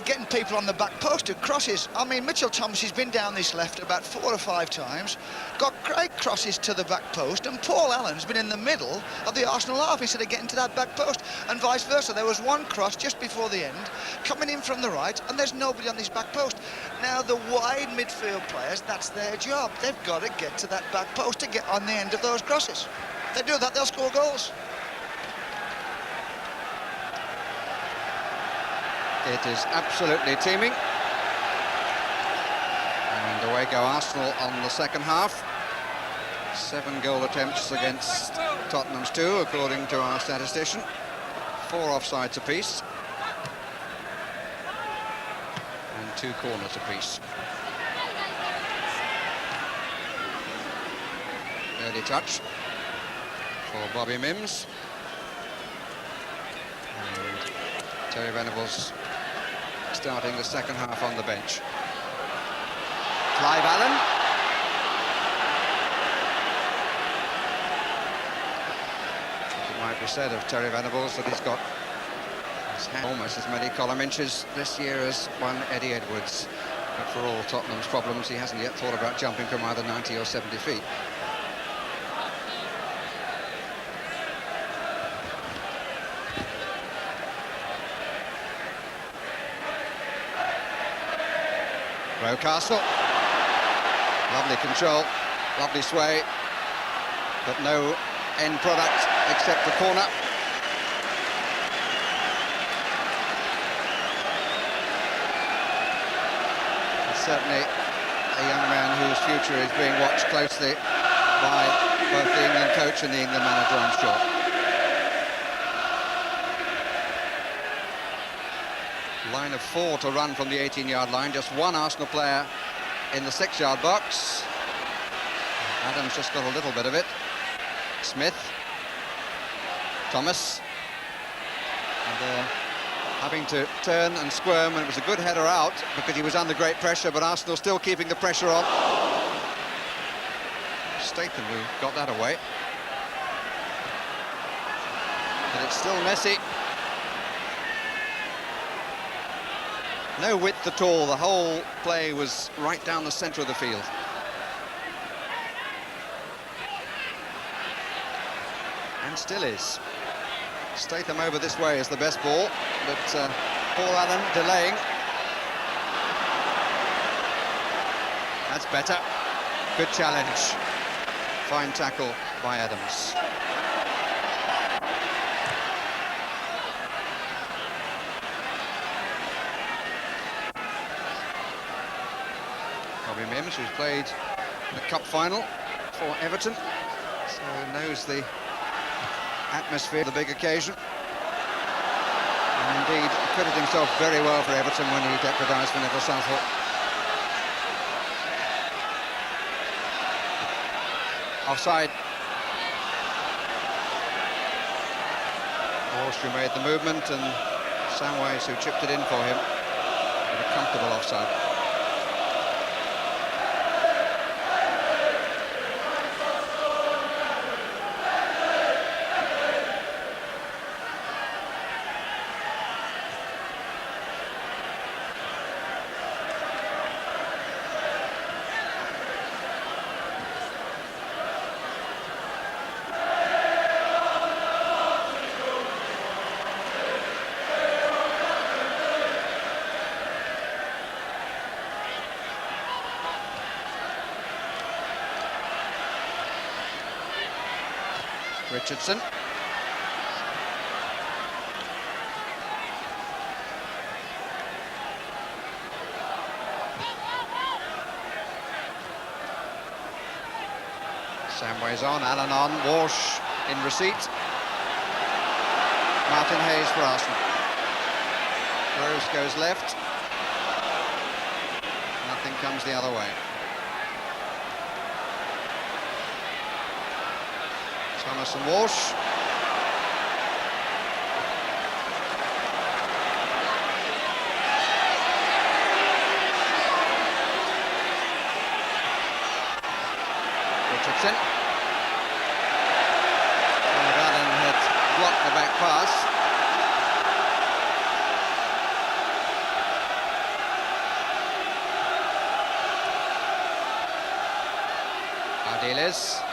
getting people on the back post at crosses. I mean, Mitchell Thomas has been down this left about 4 or 5 times, got great crosses to the back post, and Paul Allen's been in the middle of the Arsenal half instead of getting to that back post, and vice versa. There was 1 cross just before the end, coming in from the right, and there's nobody on this back post. Now, the wide midfield players, that's their job. They've got to get to that back post to get on the end of those crosses. If they do that, they'll score goals. It is absolutely teeming. And away go Arsenal on the second half. 7 goal attempts against Tottenham's 2, according to our statistician. 4 offsides apiece. And 2 corners apiece. Early touch for Bobby Mims. And Terry Venables starting the second half on the bench. Clive Allen. It might be said of Terry Venables that he's got almost as many column inches this year as one Eddie Edwards. But for all Tottenham's problems, he hasn't yet thought about jumping from either 90 or 70 feet. Rocastle, lovely control, lovely sway, but no end product except the corner. He's certainly a young man whose future is being watched closely by both the England coach and the England manager, I'm sure. Line of 4 to run from the 18-yard line, just one Arsenal player in the 6-yard box. Adams just got a little bit of it. Smith, Thomas, and having to turn and squirm, and it was a good header out because he was under great pressure, but Arsenal still keeping the pressure on. Statham who got that away. But it's still messy. No width at all, the whole play was right down the centre of the field. And still is. Statham over this way is the best ball, but Paul Allen delaying. That's better. Good challenge. Fine tackle by Adams. Mims, who's played the cup final for Everton, so knows the atmosphere of the big occasion, and indeed acquitted himself very well for Everton when he deputised for Neville Southall. Offside. Walsh who made the movement, and Samways who chipped it in for him. But a comfortable offside. Richardson. Samways on, Allen on, Walsh in receipt. Martin Hayes for Arsenal. Rose goes left. Nothing comes the other way. Thomas and Walsh. Richardson. Allen had blocked the back pass. Ardiles.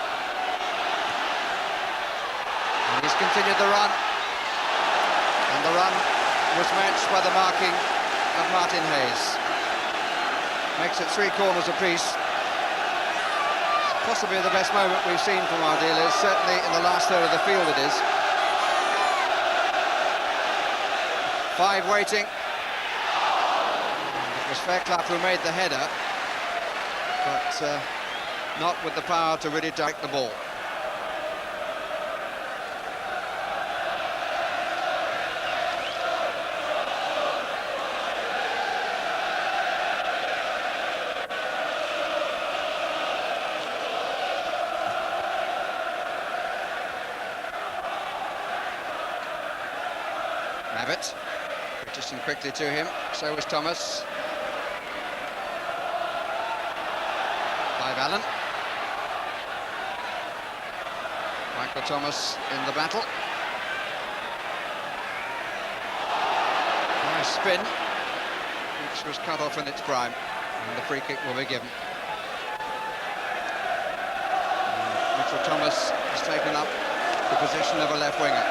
He's continued the run, and the run was matched by the marking of Martin Hayes. Makes it 3 corners apiece. Possibly the best moment we've seen from Ardiles, certainly in the last third of the field it is. 5 waiting. It was Fairclough who made the header, but not with the power to really direct the ball. Abbott, Richardson quickly to him, so was Thomas. Clive Allen. Michael Thomas in the battle. Nice spin, which was cut off in its prime, and the free kick will be given. And Mitchell Thomas has taken up the position of a left winger.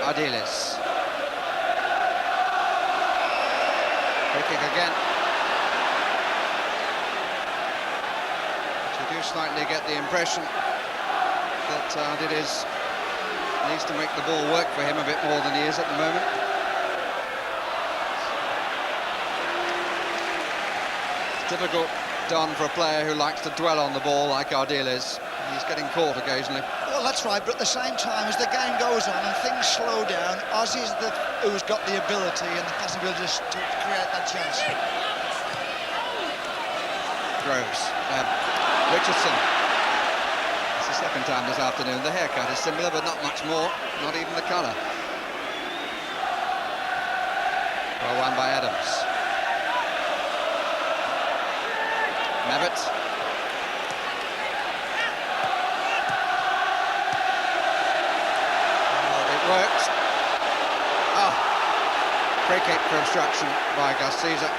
Ardiles. Free kick again. To do slightly get the impression that Ardiles needs to make the ball work for him a bit more than he is at the moment. It's difficult done for a player who likes to dwell on the ball like Ardiles. He's getting caught occasionally. Well, that's right, but at the same time, as the game goes on and things slow down, Ozzy's who's got the ability and the possibility to create that chance. Groves. Richardson. It's the second time this afternoon. The haircut is similar, but not much more. Not even the colour. Well, won by Adams. Mabbott. It worked. Oh, free kick for obstruction by Gus Caesar.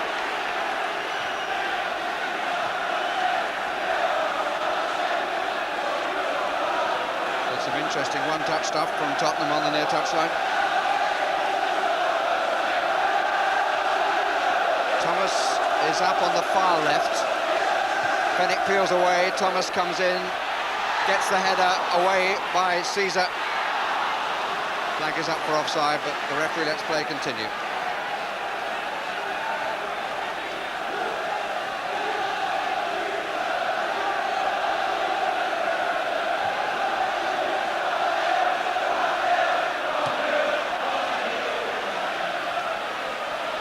Some interesting one-touch stuff from Tottenham on the near touchline. Thomas is up on the far left. Fenwick peels away, Thomas comes in, gets the header away by Caesar. Flag is up for offside, but the referee lets play continue.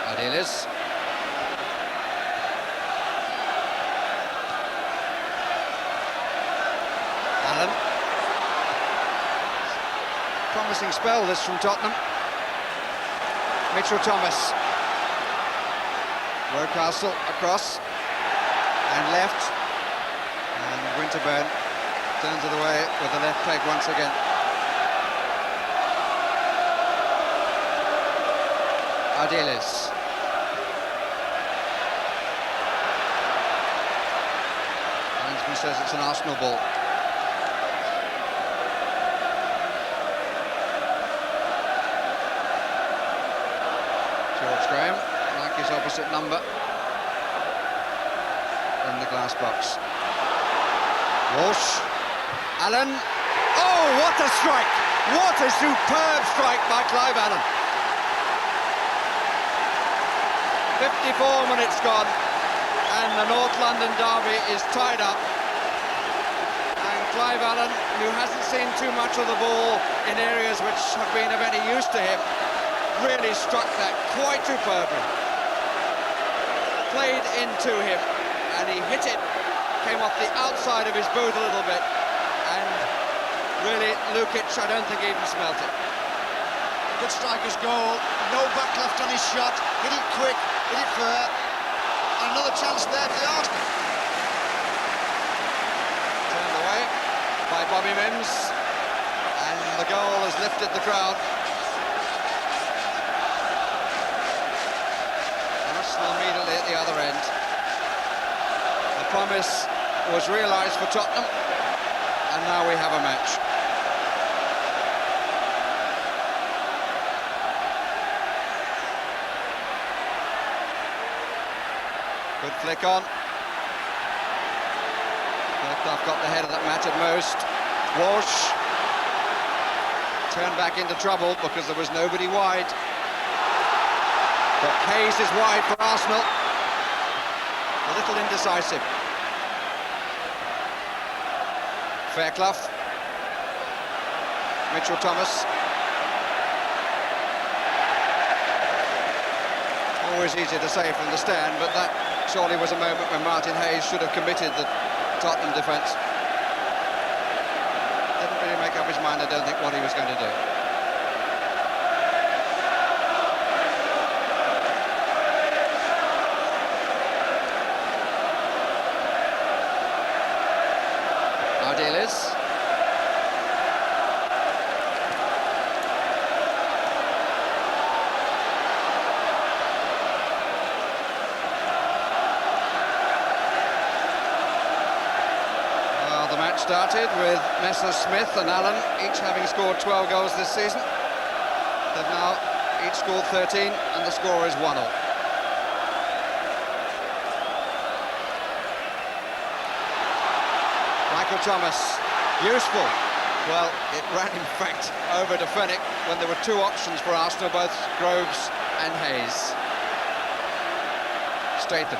Ardiles. Allen. Promising spell this from Tottenham. Mitchell Thomas. Rocastle across and left, and Winterburn turns it away with the left peg once again. Ardiles. Linesman says it's an Arsenal ball. George Graham, like his opposite number, in the glass box. Walsh. Allen. Oh, what a strike! What a superb strike by Clive Allen. 54 minutes gone, and the North London derby is tied up. And Clive Allen, who hasn't seen too much of the ball in areas which have been of any use to him, really struck that quite superbly. Played into him, and he hit it, came off the outside of his boot a little bit, and really, Lukic, I don't think even smelt it. Good striker's goal, no back left on his shot, hit it quick, hit it fair, and another chance there for the Arsenal. Turned away by Bobby Mims, and the goal has lifted the crowd. Arsenal immediately at the other end. The promise was realised for Tottenham, and now we have a match. Good flick on. Fairclough got the head of that match at most. Walsh turned back into trouble because there was nobody wide. But Hayes is wide for Arsenal. A little indecisive. Fairclough. Mitchell Thomas. Always easy to say from the stand, but that surely was a moment when Martin Hayes should have committed the Tottenham defence. Didn't really make up his mind, I don't think, what he was going to do. Ardiles. Started with Messer-Smith and Allen each having scored 12 goals this season. They've now each scored 13 and the score is 1-1. Michael Thomas, useful. Well, it ran in fact over to Fenwick when there were two options for Arsenal, both Groves and Hayes. Statham.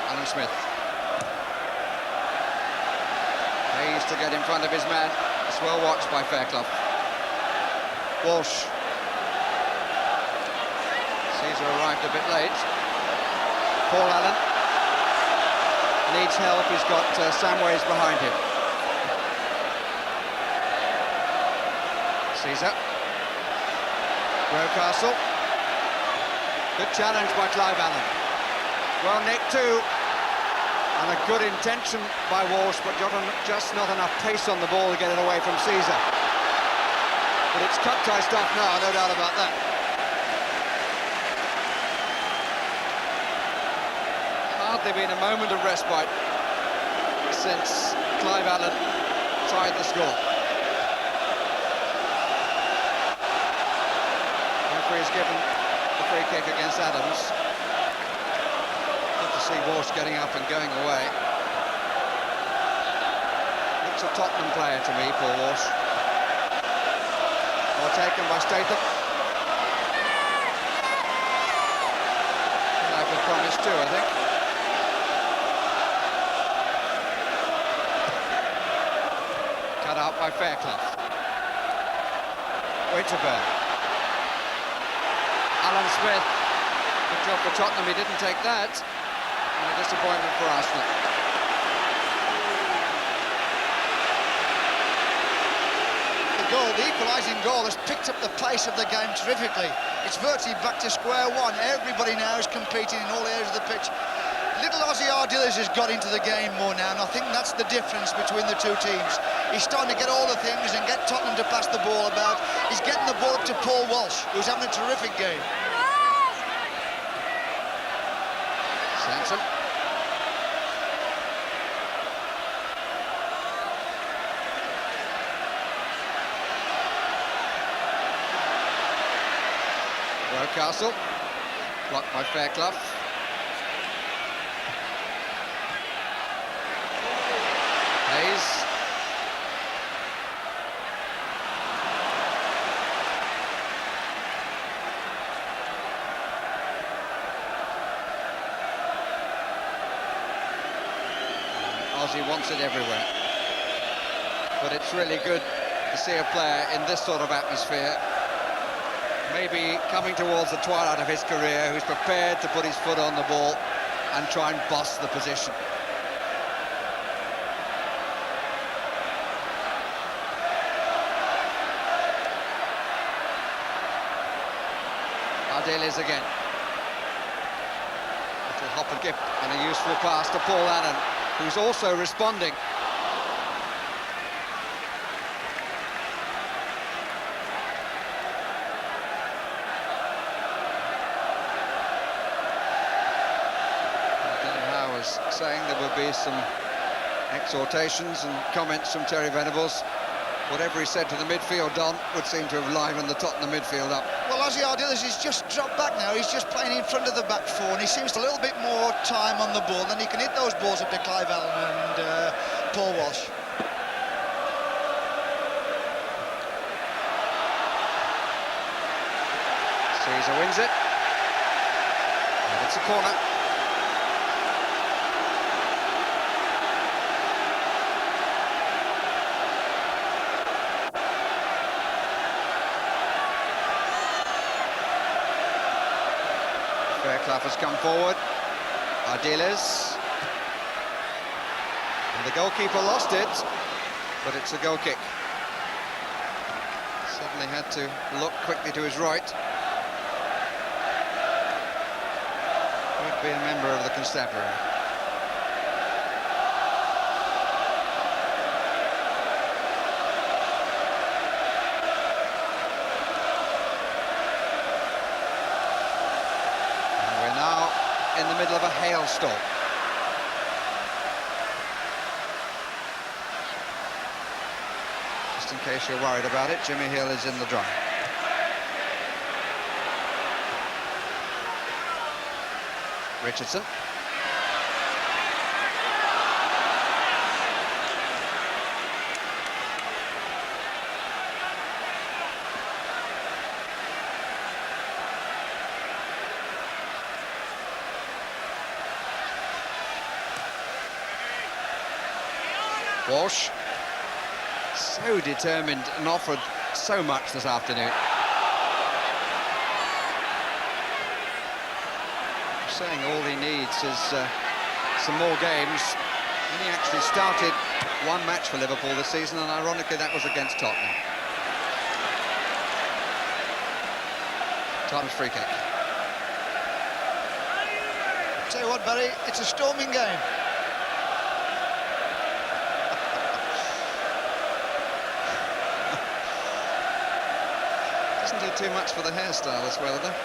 Alan Smith. Hayes to get in front of his man. It's well watched by Fairclough. Walsh. Caesar arrived a bit late. Paul Allen needs help. He's got Samways behind him. Caesar. Rocastle. Good challenge by Clive Allen. Well nicked too. And a good intention by Walsh, but just not enough pace on the ball to get it away from Caesar. But it's cut-tie stuff now, no doubt about that. Hardly been a moment of respite since Clive Allen tied the score. Referee's given the free kick against Adams. Good to see Walsh getting up and going away. Looks a Tottenham player to me, Paul Walsh. Or taken by Statham. That was promised too, I think. Cut out by Fairclough. Winterburn. Alan Smith. Good job for Tottenham, he didn't take that. And a disappointment for Arsenal. The equalising goal has picked up the pace of the game terrifically. It's virtually back to square one. Everybody now is competing in all areas of the pitch. Little Ozzy Ardiles has got into the game more now, and I think that's the difference between the two teams. He's starting to get all the things and get Tottenham to pass the ball about. He's getting the ball up to Paul Walsh, who's having a terrific game. Sansom. Rocastle, blocked by Fairclough. Hayes. Ozzy wants it everywhere. But it's really good to see a player in this sort of atmosphere, maybe coming towards the twilight of his career, who's prepared to put his foot on the ball and try and boss the position. Ardiles again. Little hop and skip and a useful pass to Paul Allen, who's also responding. Saying there would be some exhortations and comments from Terry Venables. Whatever he said to the midfield, Don, would seem to have livened the Tottenham midfield up. Well, Ozzy Ardiles has just dropped back now. He's just playing in front of the back four, and he seems a little bit more time on the ball, and he can hit those balls up to Clive Allen and Paul Walsh. Caesar wins it. And it's a corner. Fairclough has come forward. Ardiles. And the goalkeeper lost it, but it's a goal kick. Suddenly had to look quickly to his right. Could be a member of the constabulary. In the middle of a hailstorm. Just in case you're worried about it, Jimmy Hill is in the dry. Richardson. Walsh, so determined and offered so much this afternoon. Saying all he needs is some more games. And he actually started one match for Liverpool this season, and ironically that was against Tottenham. Tottenham's free kick. Tell you what, Barry, it's a storming game. Doesn't do too much for the hairstyle as well, though.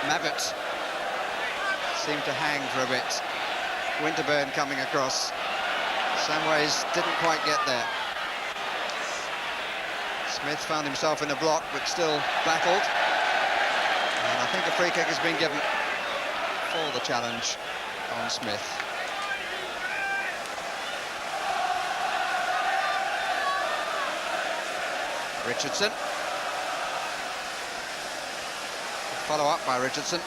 Mavitt seemed to hang for a bit. Winterburn coming across. Samways didn't quite get there. Smith found himself in a block, but still battled. And I think a free kick has been given for the challenge on Smith. Richardson. Follow up by Richardson.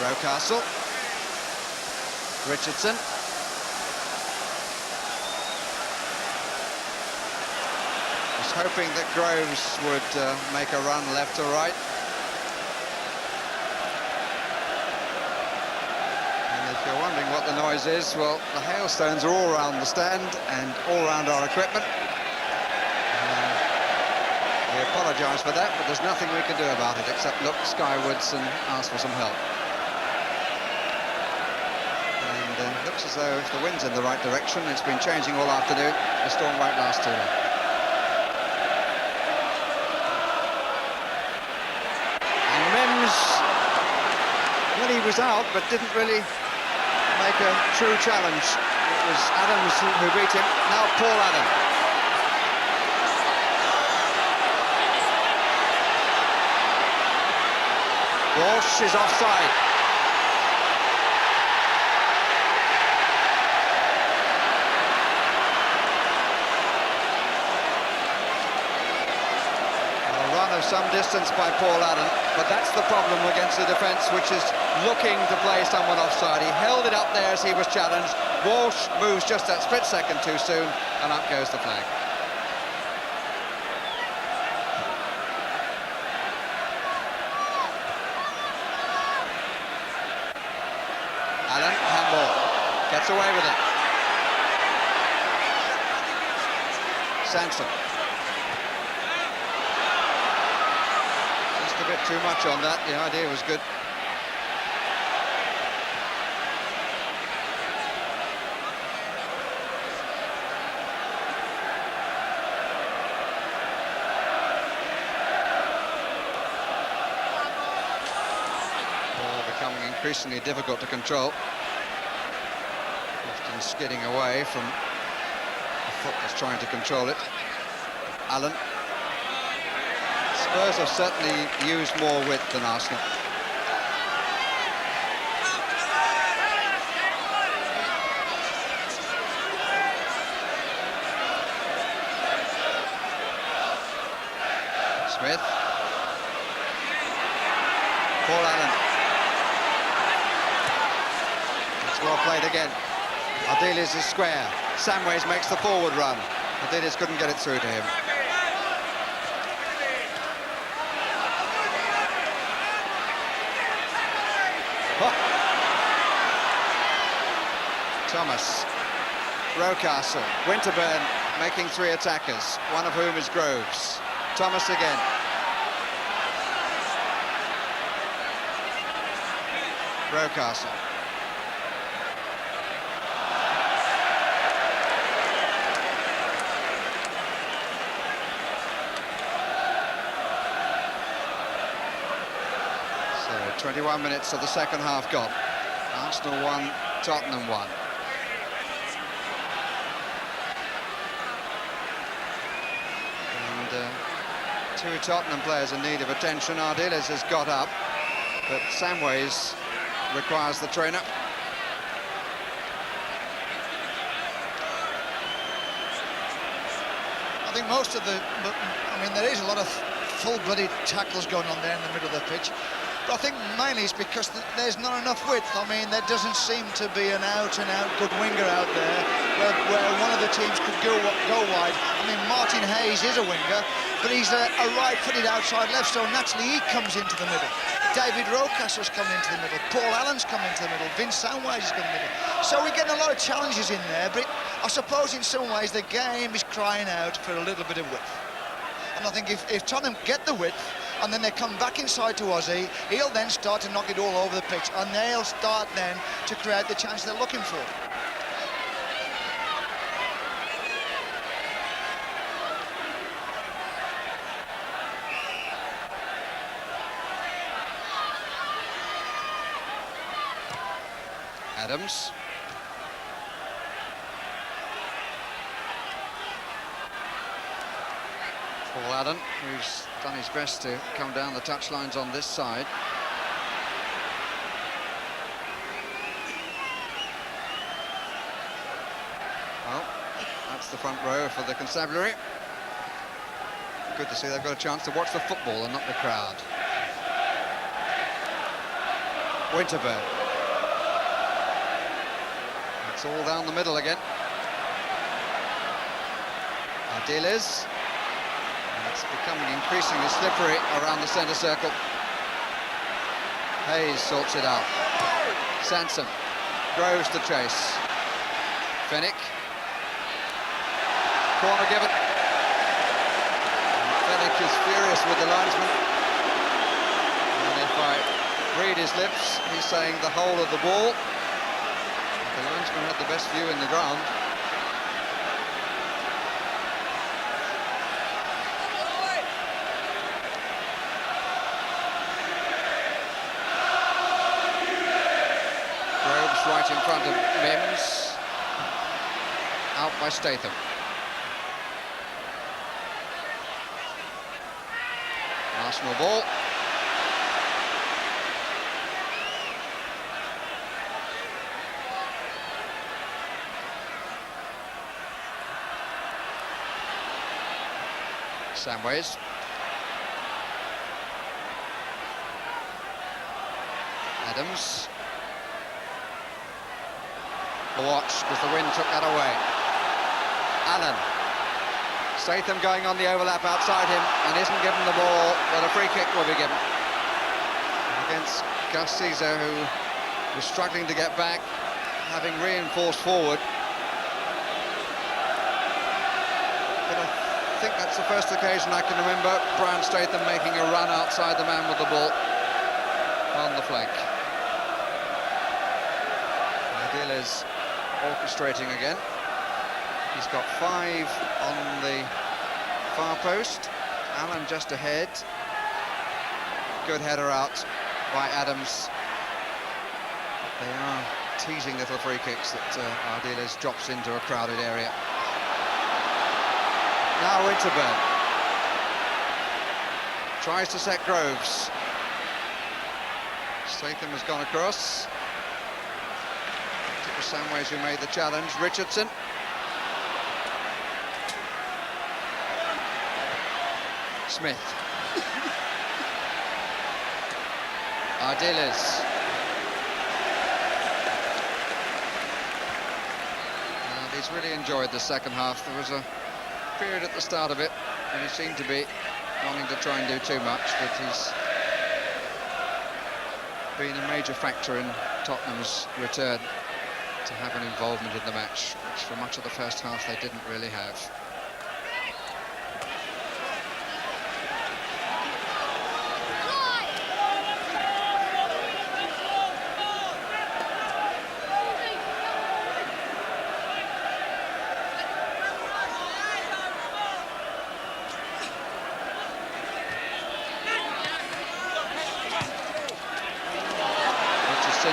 Rocastle. Richardson. Was hoping that Groves would make a run left or right. And if you're wondering what the noise is, well, the hailstones are all around the stand and all around our equipment. We apologise for that, but there's nothing we can do about it except look skywards and ask for some help. And it looks as though if the wind's in the right direction, it's been changing all afternoon, the storm won't last too long. And Mims, well, he was out, but didn't really make a true challenge. It was Adams who beat him. Now Paul Adam. Walsh is offside. A run of some distance by Paul Adam, but that's the problem against the defence, which is looking to play someone offside. He held it up there as he was challenged. Walsh moves just that split second too soon, and up goes the flag. Allen, handball, gets away with it. Sanson. Just a bit too much on that, the idea was good. Becoming increasingly difficult to control. Often skidding away from the foot that's trying to control it. Allen. Spurs have certainly used more width than Arsenal. Smith. Paul Allen. Well played again. Ardiles is square. Samways makes the forward run. Ardiles couldn't get it through to him. Oh. Thomas. Rocastle. Winterburn making three attackers, one of whom is Groves. Thomas again. Rocastle. So 21 minutes of the second half gone. Arsenal 1, Tottenham 1. And two Tottenham players in need of attention. Ardiles has got up, but Samways requires the trainer. I think most of there is a lot of full-blooded tackles going on there in the middle of the pitch. But I think mainly it's because there's not enough width. I mean, there doesn't seem to be an out-and-out good winger out there where one of the teams could go wide. I mean, Martin Hayes is a winger, but he's a right-footed outside left, so naturally he comes into the middle. David Rocasser's coming into the middle. Paul Allen's coming into the middle. Vince Samways is coming in the middle. So we're getting a lot of challenges in there, but I suppose in some ways the game is crying out for a little bit of width. And I think if Tottenham get the width, and then they come back inside to Ozzy, he'll then start to knock it all over the pitch, and they'll start then to create the chance they're looking for. Adams. Paul Allen, who's done his best to come down the touchlines on this side. Well, that's the front row for the constabulary. Good to see they've got a chance to watch the football and not the crowd. Winterburn. It's all down the middle again. Ardiles. It's becoming increasingly slippery around the centre circle. Hayes sorts it out. Sansom. Groves to chase. Fennick. Corner given. And Fennick is furious with the linesman. And if I read his lips, he's saying the whole of the ball. The linesman had the best view in the ground. Right in front of Mims, out by Statham. Arsenal ball. Samways. Adams. The watch as the wind took that away. Allen. Statham going on the overlap outside him and isn't given the ball, but a free kick will be given against Gus Caesar, who was struggling to get back, having reinforced forward. But I think that's the first occasion I can remember Brian Statham making a run outside the man with the ball on the flank. Ardiles orchestrating again. He's got 5 on the far post. Allen just ahead. Good header out by Adams. They are teasing little free kicks that Ardiles drops into a crowded area. Now Winterburn tries to set Groves. Statham has gone across. It was Samways who made the challenge. Richardson. Smith. Ardiles. And he's really enjoyed the second half. There was a period at the start of it when he seemed to be wanting to try and do too much, but he's been a major factor in Tottenham's return to have an involvement in the match, which for much of the first half they didn't really have.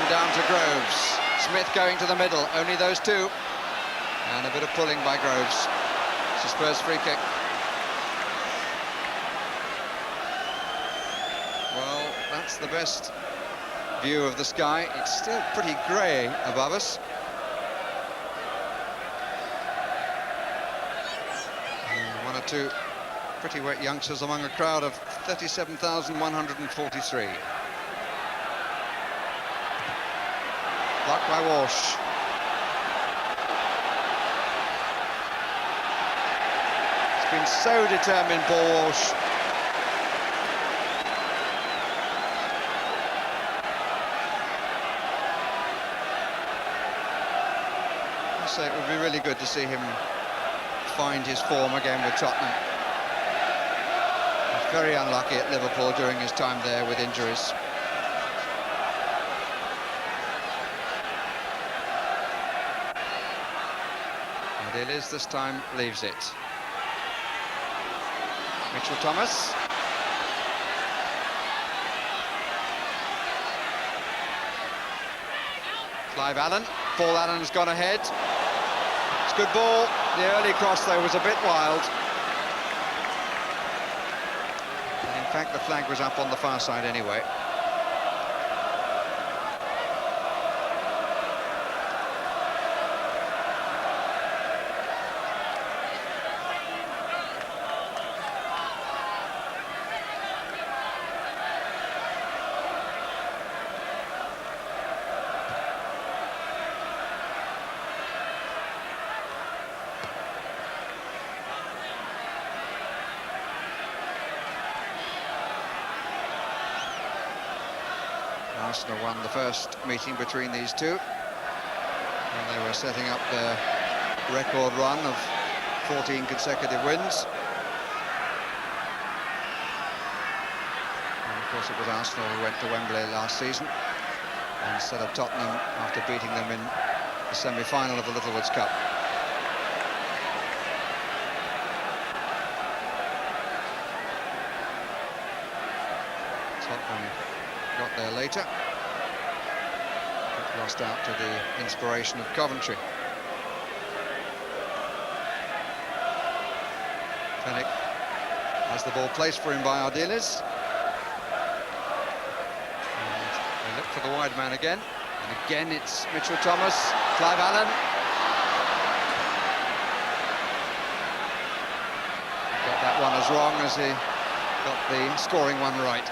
down to Groves. Smith going to the middle, only those two. And a bit of pulling by Groves. It's a Spurs free kick. Well, that's the best view of the sky. It's still pretty grey above us. And one or two pretty wet youngsters among a crowd of 37,143. Blocked by Walsh. He's been so determined, Paul Walsh. So it would be really good to see him find his form again with Tottenham. He's very unlucky at Liverpool during his time there with injuries. Ardiles this time leaves it. Mitchell Thomas. Clive Allen. Paul Allen's gone ahead. It's a good ball. The early cross, though, was a bit wild. And in fact, the flag was up on the far side anyway. Arsenal won the first meeting between these two, and they were setting up their record run of 14 consecutive wins. And of course it was Arsenal who went to Wembley last season instead of Tottenham after beating them in the semi-final of the Littlewoods Cup. Tottenham got there later, but lost out to the inspiration of Coventry. Fenwick has the ball placed for him by Ardiles. And they look for the wide man again. And again it's Mitchell Thomas, Clive Allen. Got that one as wrong as he got the scoring one right.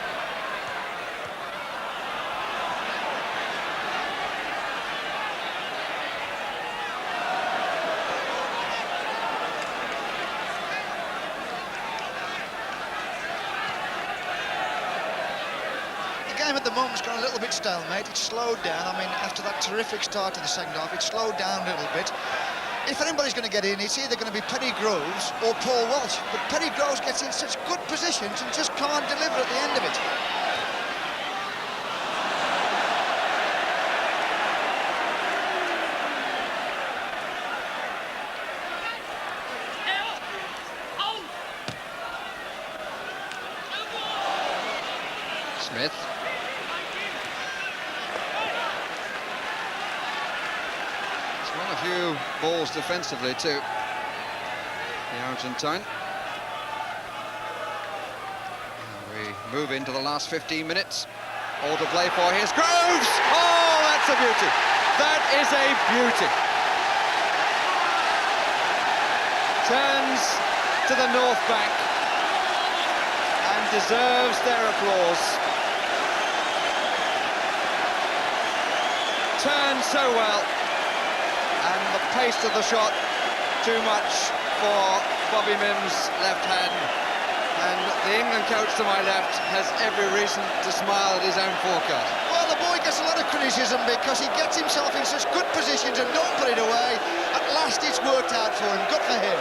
At the moment's got a little bit stalemate. It's slowed down. I mean, after that terrific start to the second half, it slowed down a little bit. If anybody's going to get in, it's either going to be Penny Groves or Paul Walsh. But Penny Groves gets in such good positions and just can't deliver at the end of it. Smith. Won a few balls defensively too, the Argentine. And we move into the last 15 minutes. All to play for. Here's Groves! Oh, that's a beauty. That is a beauty. Turns to the north bank and deserves their applause. Turns so well. And the pace of the shot, too much for Bobby Mims' left hand. And the England coach to my left has every reason to smile at his own forecast. Well, the boy gets a lot of criticism because he gets himself in such good positions and don't put it away. At last it's worked out for him. Good for him.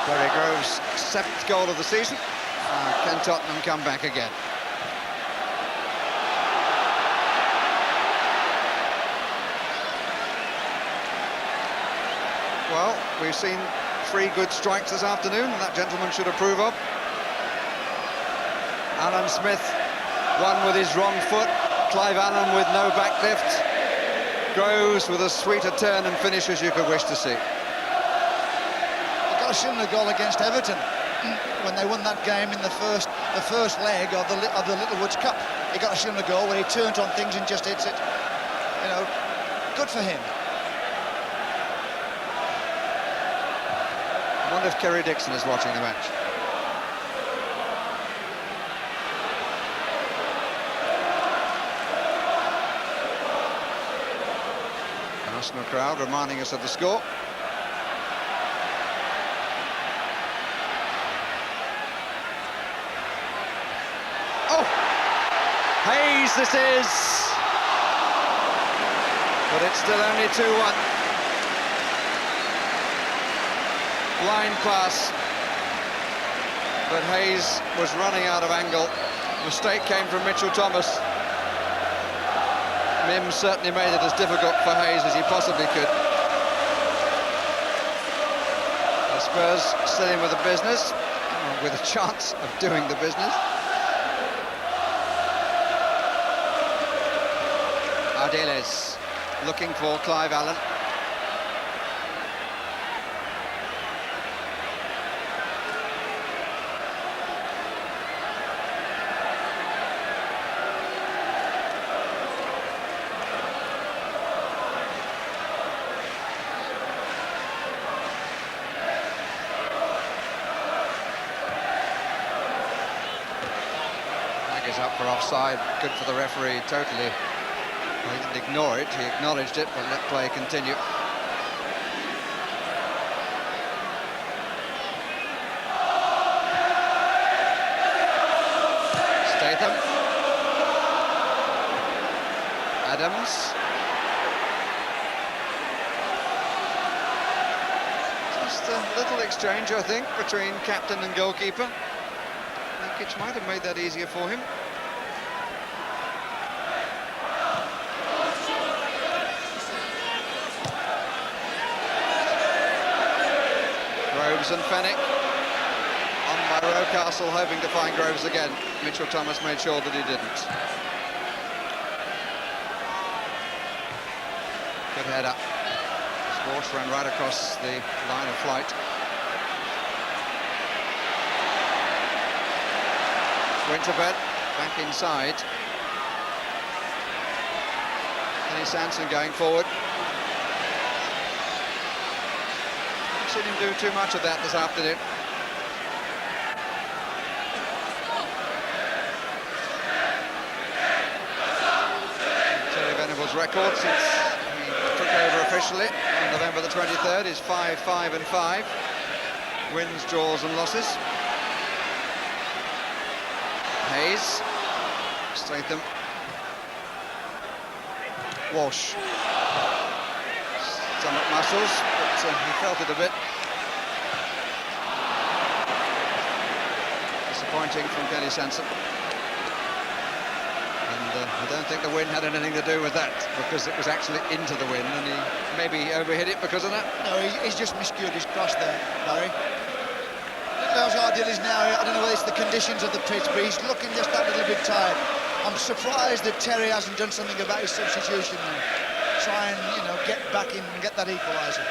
Terry Groves' 7th goal of the season. Can Tottenham come back again? Well, we've seen 3 good strikes this afternoon, that gentleman should approve of. Alan Smith, one with his wrong foot. Clive Allen with no back lift. Groves with as sweet a turn and finish as you could wish to see. He got a similar goal against Everton when they won that game in the first leg of the Littlewoods Cup. He got a similar goal where he turned on things and just hits it. You know, good for him. I wonder if Kerry Dixon is watching the match. Arsenal crowd reminding us of the score. Oh! Hayes, this is! But it's still only 2-1. Line pass, but Hayes was running out of angle. Mistake came from Mitchell Thomas. Mims certainly made it as difficult for Hayes as he possibly could. The Spurs still in with the business, with a chance of doing the business. Ardiles looking for Clive Allen. Is up for offside, good for the referee, totally. Well, he didn't ignore it, he acknowledged it, but let play continue. Statham. Adams. Just a little exchange, I think, between captain and goalkeeper. Which might have made that easier for him. Groves and Fenwick on by Rocastle, hoping to find Groves again. Mitchell Thomas made sure that he didn't. Good head up. Sports ran right across the line of flight. Winterbed back inside. Kenny Sanson going forward. Haven't seen him do too much of that this afternoon. Terry Venables' record since he took over officially on November the 23rd is 5-5-5. Wins, draws and losses. Hayes, Statham, Walsh, stomach muscles, but he felt it a bit. Disappointing from Kenny Sanson. And I don't think the wind had anything to do with that, because it was actually into the wind, and he maybe overhit it because of that. No, he's just miscued his cross there, Barry. Ardiles is now, I don't know whether it's the conditions of the pitch, but he's looking just that little bit tired. I'm surprised that Terry hasn't done something about his substitution there. Try and, you know, get back in and get that equaliser.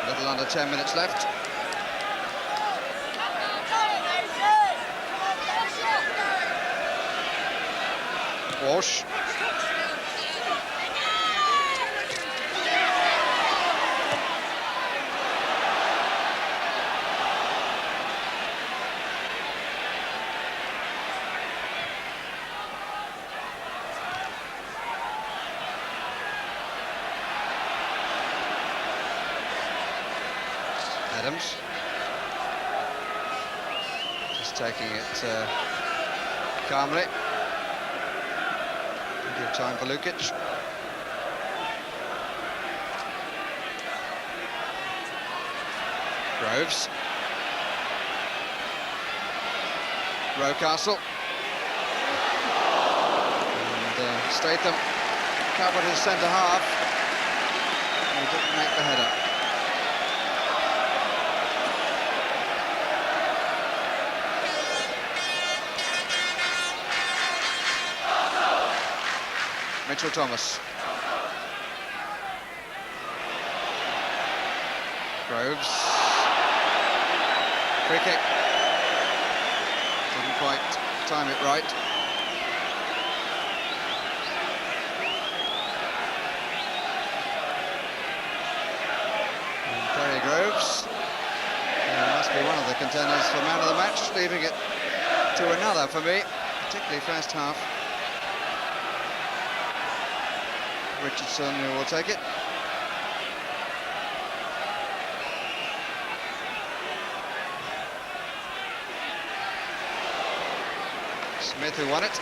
A little under 10 minutes left. Walsh. Adams. Just taking it calmly. Give time for Lukic. Groves. Rocastle. And Statham covered his centre half. He didn't make the header. Mitchell Thomas. Groves. Free kick. Didn't quite time it right. And Terry Groves. Must be one of the contenders for man of the match, leaving it to another for me, particularly first half. Richardson, who will take it. Smith, who won it.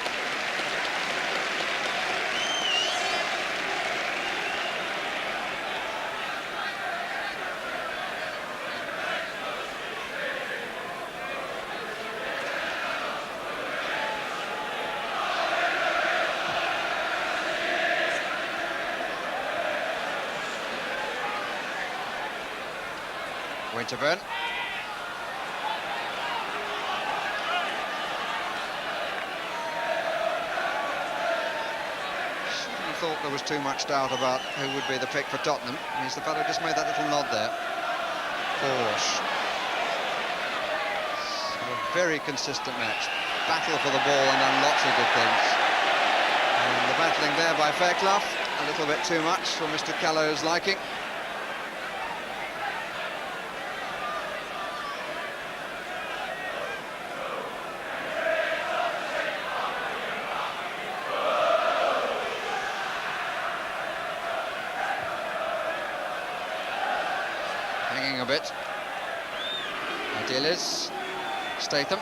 Winterburn. Thought there was too much doubt about who would be the pick for Tottenham. He's the fellow who just made that little nod there. Forsh. So a very consistent match. Battle for the ball and done lots of good things. And the battling there by Fairclough, a little bit too much for Mr. Callow's liking. Hanging a bit. Ideal is Statham.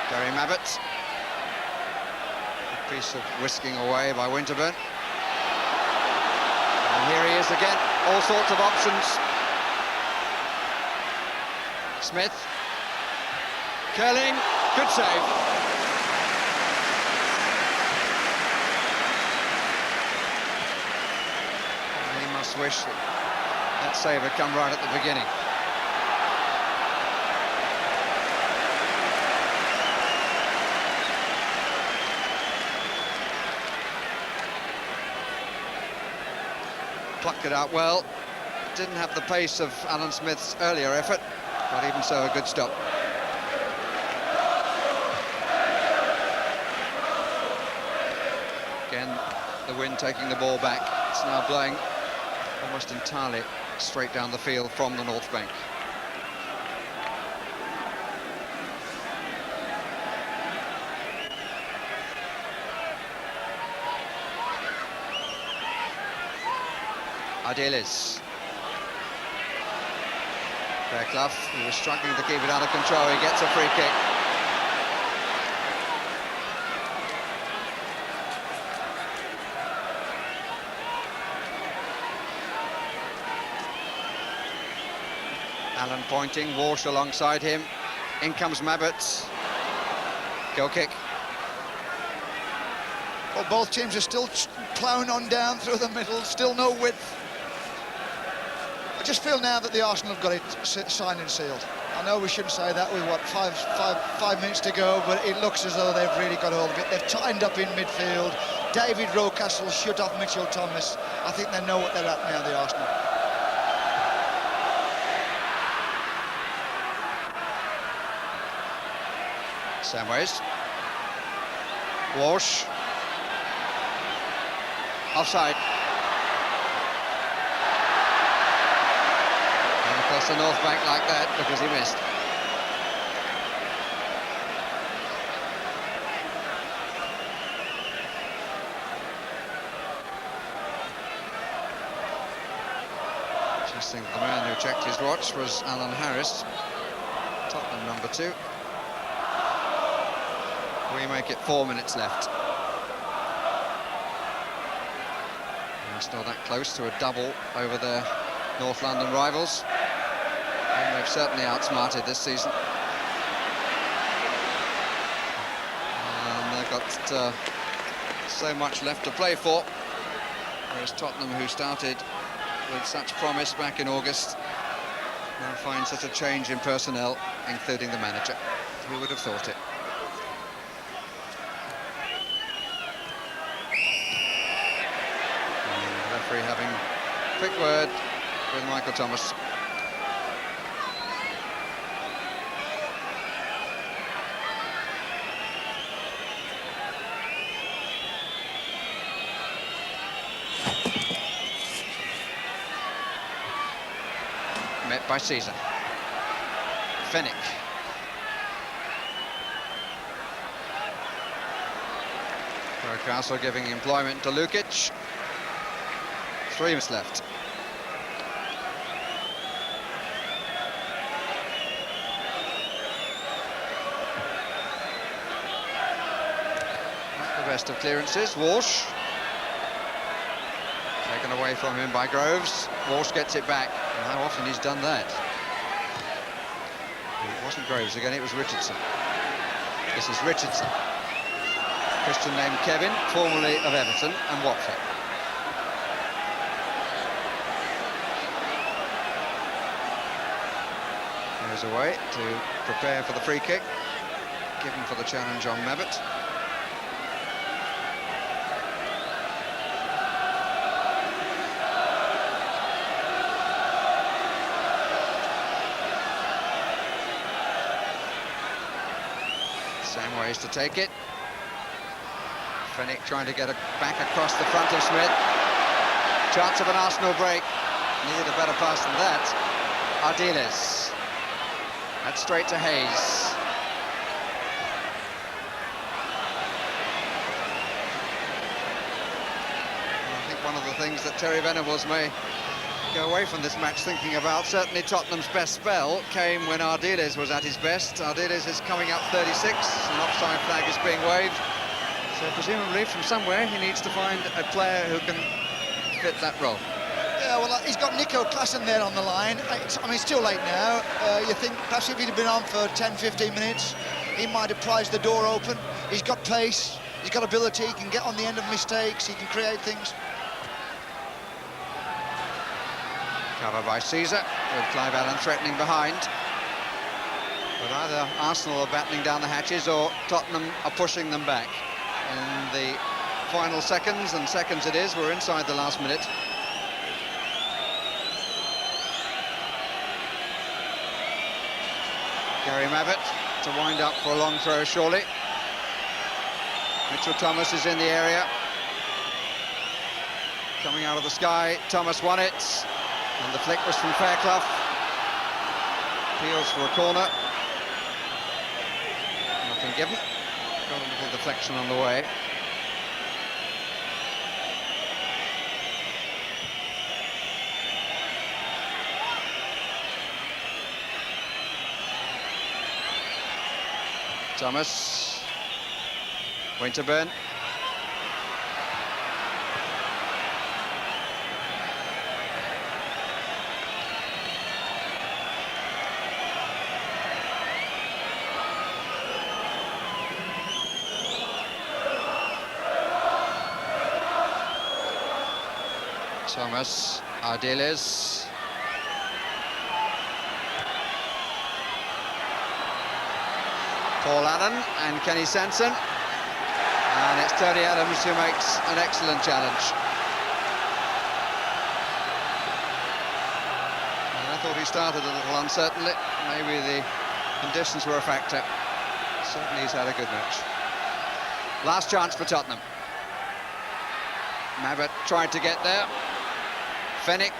Gary Mabbott. A piece of whisking away by Winterburn. And here he is again. All sorts of options. Smith. Curling. Good save. Wish that save had come right at the beginning. Plucked it out well. Didn't have the pace of Alan Smith's earlier effort, but even so, a good stop. Again, the wind taking the ball back. It's now blowing almost entirely straight down the field from the North Bank. Idealis. Fairclough, who was struggling to keep it under control, he gets a free kick. Allen pointing, Walsh alongside him. In comes Mabbott. Goal kick. Well, both teams are still ploughing on down through the middle, still no width. I just feel now that the Arsenal have got it signed and sealed. I know we shouldn't say that with, what, five minutes to go, but it looks as though they've really got hold of it. They've tightened up in midfield. David Rocastle shut off Mitchell Thomas. I think they know what they're at now, the Arsenal. Samways. Walsh. Offside. And across the North Bank like that because he missed. Interesting, the man who checked his watch was Alan Harris. Tottenham number 2. We make it 4 minutes left. Still that close to a double over their North London rivals, and they've certainly outsmarted this season. And they've got so much left to play for, whereas Tottenham, who started with such promise back in August, now find such a change in personnel, including the manager. Who would have thought it? Having a quick word with Michael Thomas. Met by Caesar. Fennick. Castle giving employment to Lukic. 3 minutes left. Not the best of clearances. Walsh. Taken away from him by Groves. Walsh gets it back. And how often he's done that? It wasn't Groves again, it was Richardson. This is Richardson. Christian named Kevin, formerly of Everton and Watford. Away to prepare for the free kick given for the challenge on Mabbutt. Same ways to take it. Fennick trying to get it back across the front of Smith. Chance of an Arsenal break. Needed a better pass than that. Ardiles. That's straight to Hayes. I think one of the things that Terry Venables may go away from this match thinking about, certainly Tottenham's best spell came when Ardiles was at his best. Ardiles is coming up 36, an offside flag is being waved. So presumably from somewhere he needs to find a player who can fit that role. Yeah, well, he's got Nico Klassen there on the line. I mean, it's still late now. You think perhaps if he'd have been on for 10, 15 minutes, he might have prized the door open. He's got pace, he's got ability, he can get on the end of mistakes, he can create things. Cover by Caesar, with Clive Allen threatening behind. But either Arsenal are battening down the hatches or Tottenham are pushing them back. In the final seconds, and seconds it is, we're inside the last minute. Gary Mabbutt to wind up for a long throw, surely. Mitchell Thomas is in the area. Coming out of the sky, Thomas won it. And the flick was from Fairclough. Peels for a corner. Nothing given. Got a little deflection on the way. Thomas, Winterburn. Thomas, Ardiles. Paul Allen and Kenny Sanson, and it's Tony Adams who makes an excellent challenge. And I thought he started a little uncertainly. Maybe the conditions were a factor. Certainly he's had a good match. Last chance for Tottenham. Mabbutt tried to get there. Fennick.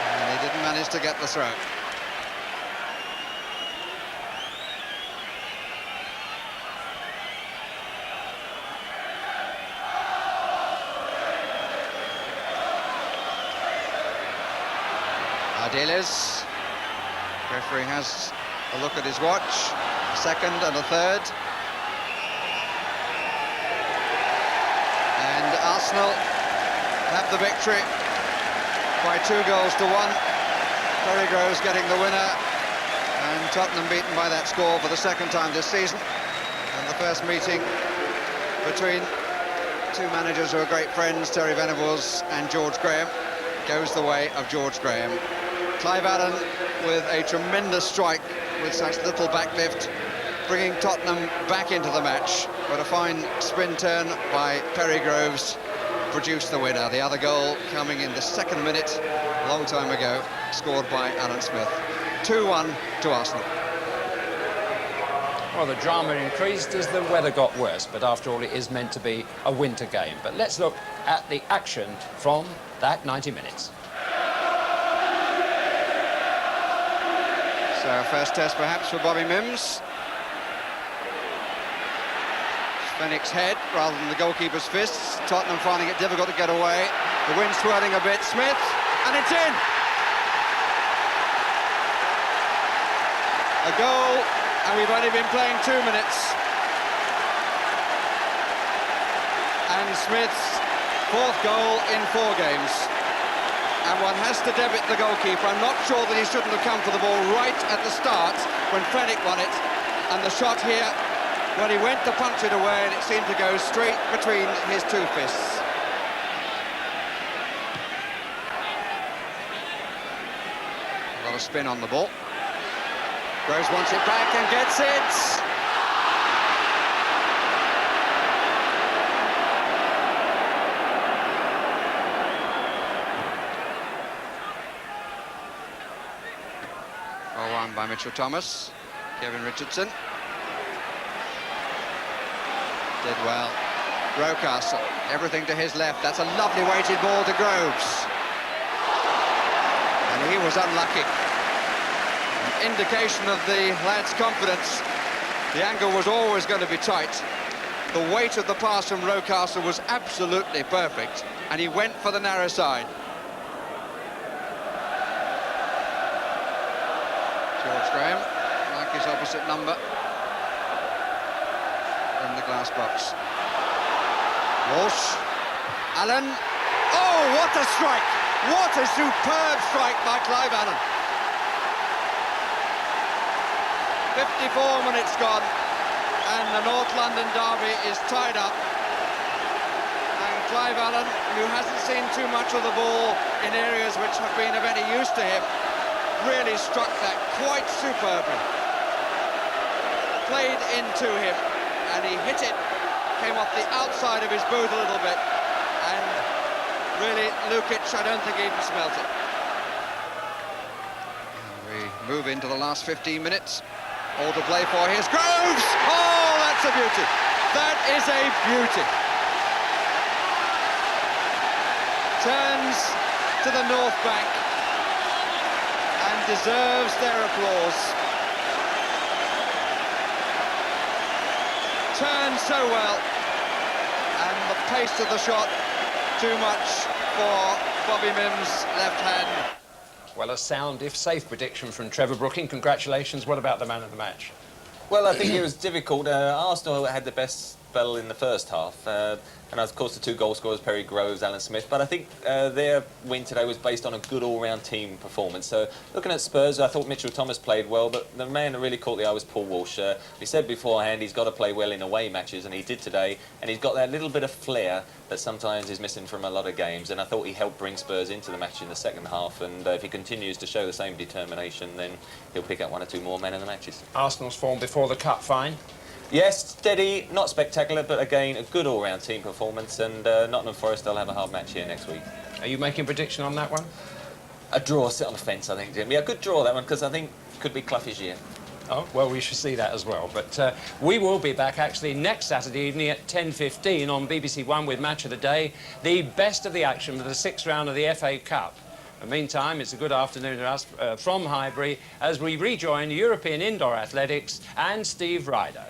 And he didn't manage to get the throw. Ardiles. Referee has a look at his watch. A second and a third. And Arsenal have the victory by 2-1. Terry Groves getting the winner, and Tottenham beaten by that score for the second time this season. And the first meeting between two managers who are great friends, Terry Venables and George Graham, goes the way of George Graham. Clive Allen with a tremendous strike with such little backlift, bringing Tottenham back into the match. But a fine spin turn by Perry Groves produced the winner. The other goal coming in the second minute, a long time ago, scored by Alan Smith. 2-1 to Arsenal. Well, the drama increased as the weather got worse, but after all, it is meant to be a winter game. But let's look at the action from that 90 minutes. So, first test perhaps for Bobby Mims. Fenwick's head rather than the goalkeeper's fists. Tottenham finding it difficult to get away. The wind swirling a bit. Smith, and it's in! A goal, and we've only been playing 2 minutes. And Smith's 4th goal in 4 games. And one has to debit the goalkeeper. I'm not sure that he shouldn't have come for the ball right at the start when Fenwick won it. And the shot here, when he went to punch it away, and it seemed to go straight between his 2 fists. A lot of spin on the ball. Groves wants it back and gets it. Won by Mitchell Thomas. Kevin Richardson did well. Rocastle, everything to his left. That's a lovely weighted ball to Groves. And he was unlucky. An indication of the lad's confidence. The angle was always going to be tight. The weight of the pass from Rocastle was absolutely perfect, and he went for the narrow side. George Graham, like his opposite number in the glass box. Walsh, Allen. Oh, what a strike! What a superb strike by Clive Allen. 54 minutes gone, and the North London derby is tied up. And Clive Allen, who hasn't seen too much of the ball in areas which have been of any use to him, really struck that quite superbly. Played into him, and he hit it. Came off the outside of his boot a little bit, and really, Lukic, I don't think even smelt it. And we move into the last 15 minutes. All to play for. Here's Groves! Oh, that's a beauty. That is a beauty. Turns to the north bank and deserves their applause. Turns so well, and the pace of the shot too much for Bobby Mims' left hand. Well, a sound, if safe, prediction from Trevor Brooking. Congratulations. What about the man of the match? Well, I think it was difficult. Arsenal had the best spell in the first half. And of course, the 2 goal scorers, Perry Groves, Alan Smith. But I think their win today was based on a good all-round team performance. So looking at Spurs, I thought Mitchell Thomas played well, but the man that really caught the eye was Paul Walsh. He said beforehand he's got to play well in away matches, and he did today. And he's got that little bit of flair that sometimes is missing from a lot of games. And I thought he helped bring Spurs into the match in the second half. And if he continues to show the same determination, then he'll pick up 1 or 2 more men in the matches. Arsenal's form before the cup fine. Yes, steady, not spectacular, but again, a good all-round team performance, and Nottingham Forest, they'll have a hard match here next week. Are you making a prediction on that one? A draw, sit on the fence, I think, Jim. Yeah, a good draw, that one, because I think it could be Clough's year. Oh, well, we should see that as well. But we will be back, actually, next Saturday evening at 10:15 on BBC One with Match of the Day, the best of the action for the 6th round of the FA Cup. In the meantime, it's a good afternoon to us from Highbury as we rejoin European Indoor Athletics and Steve Ryder.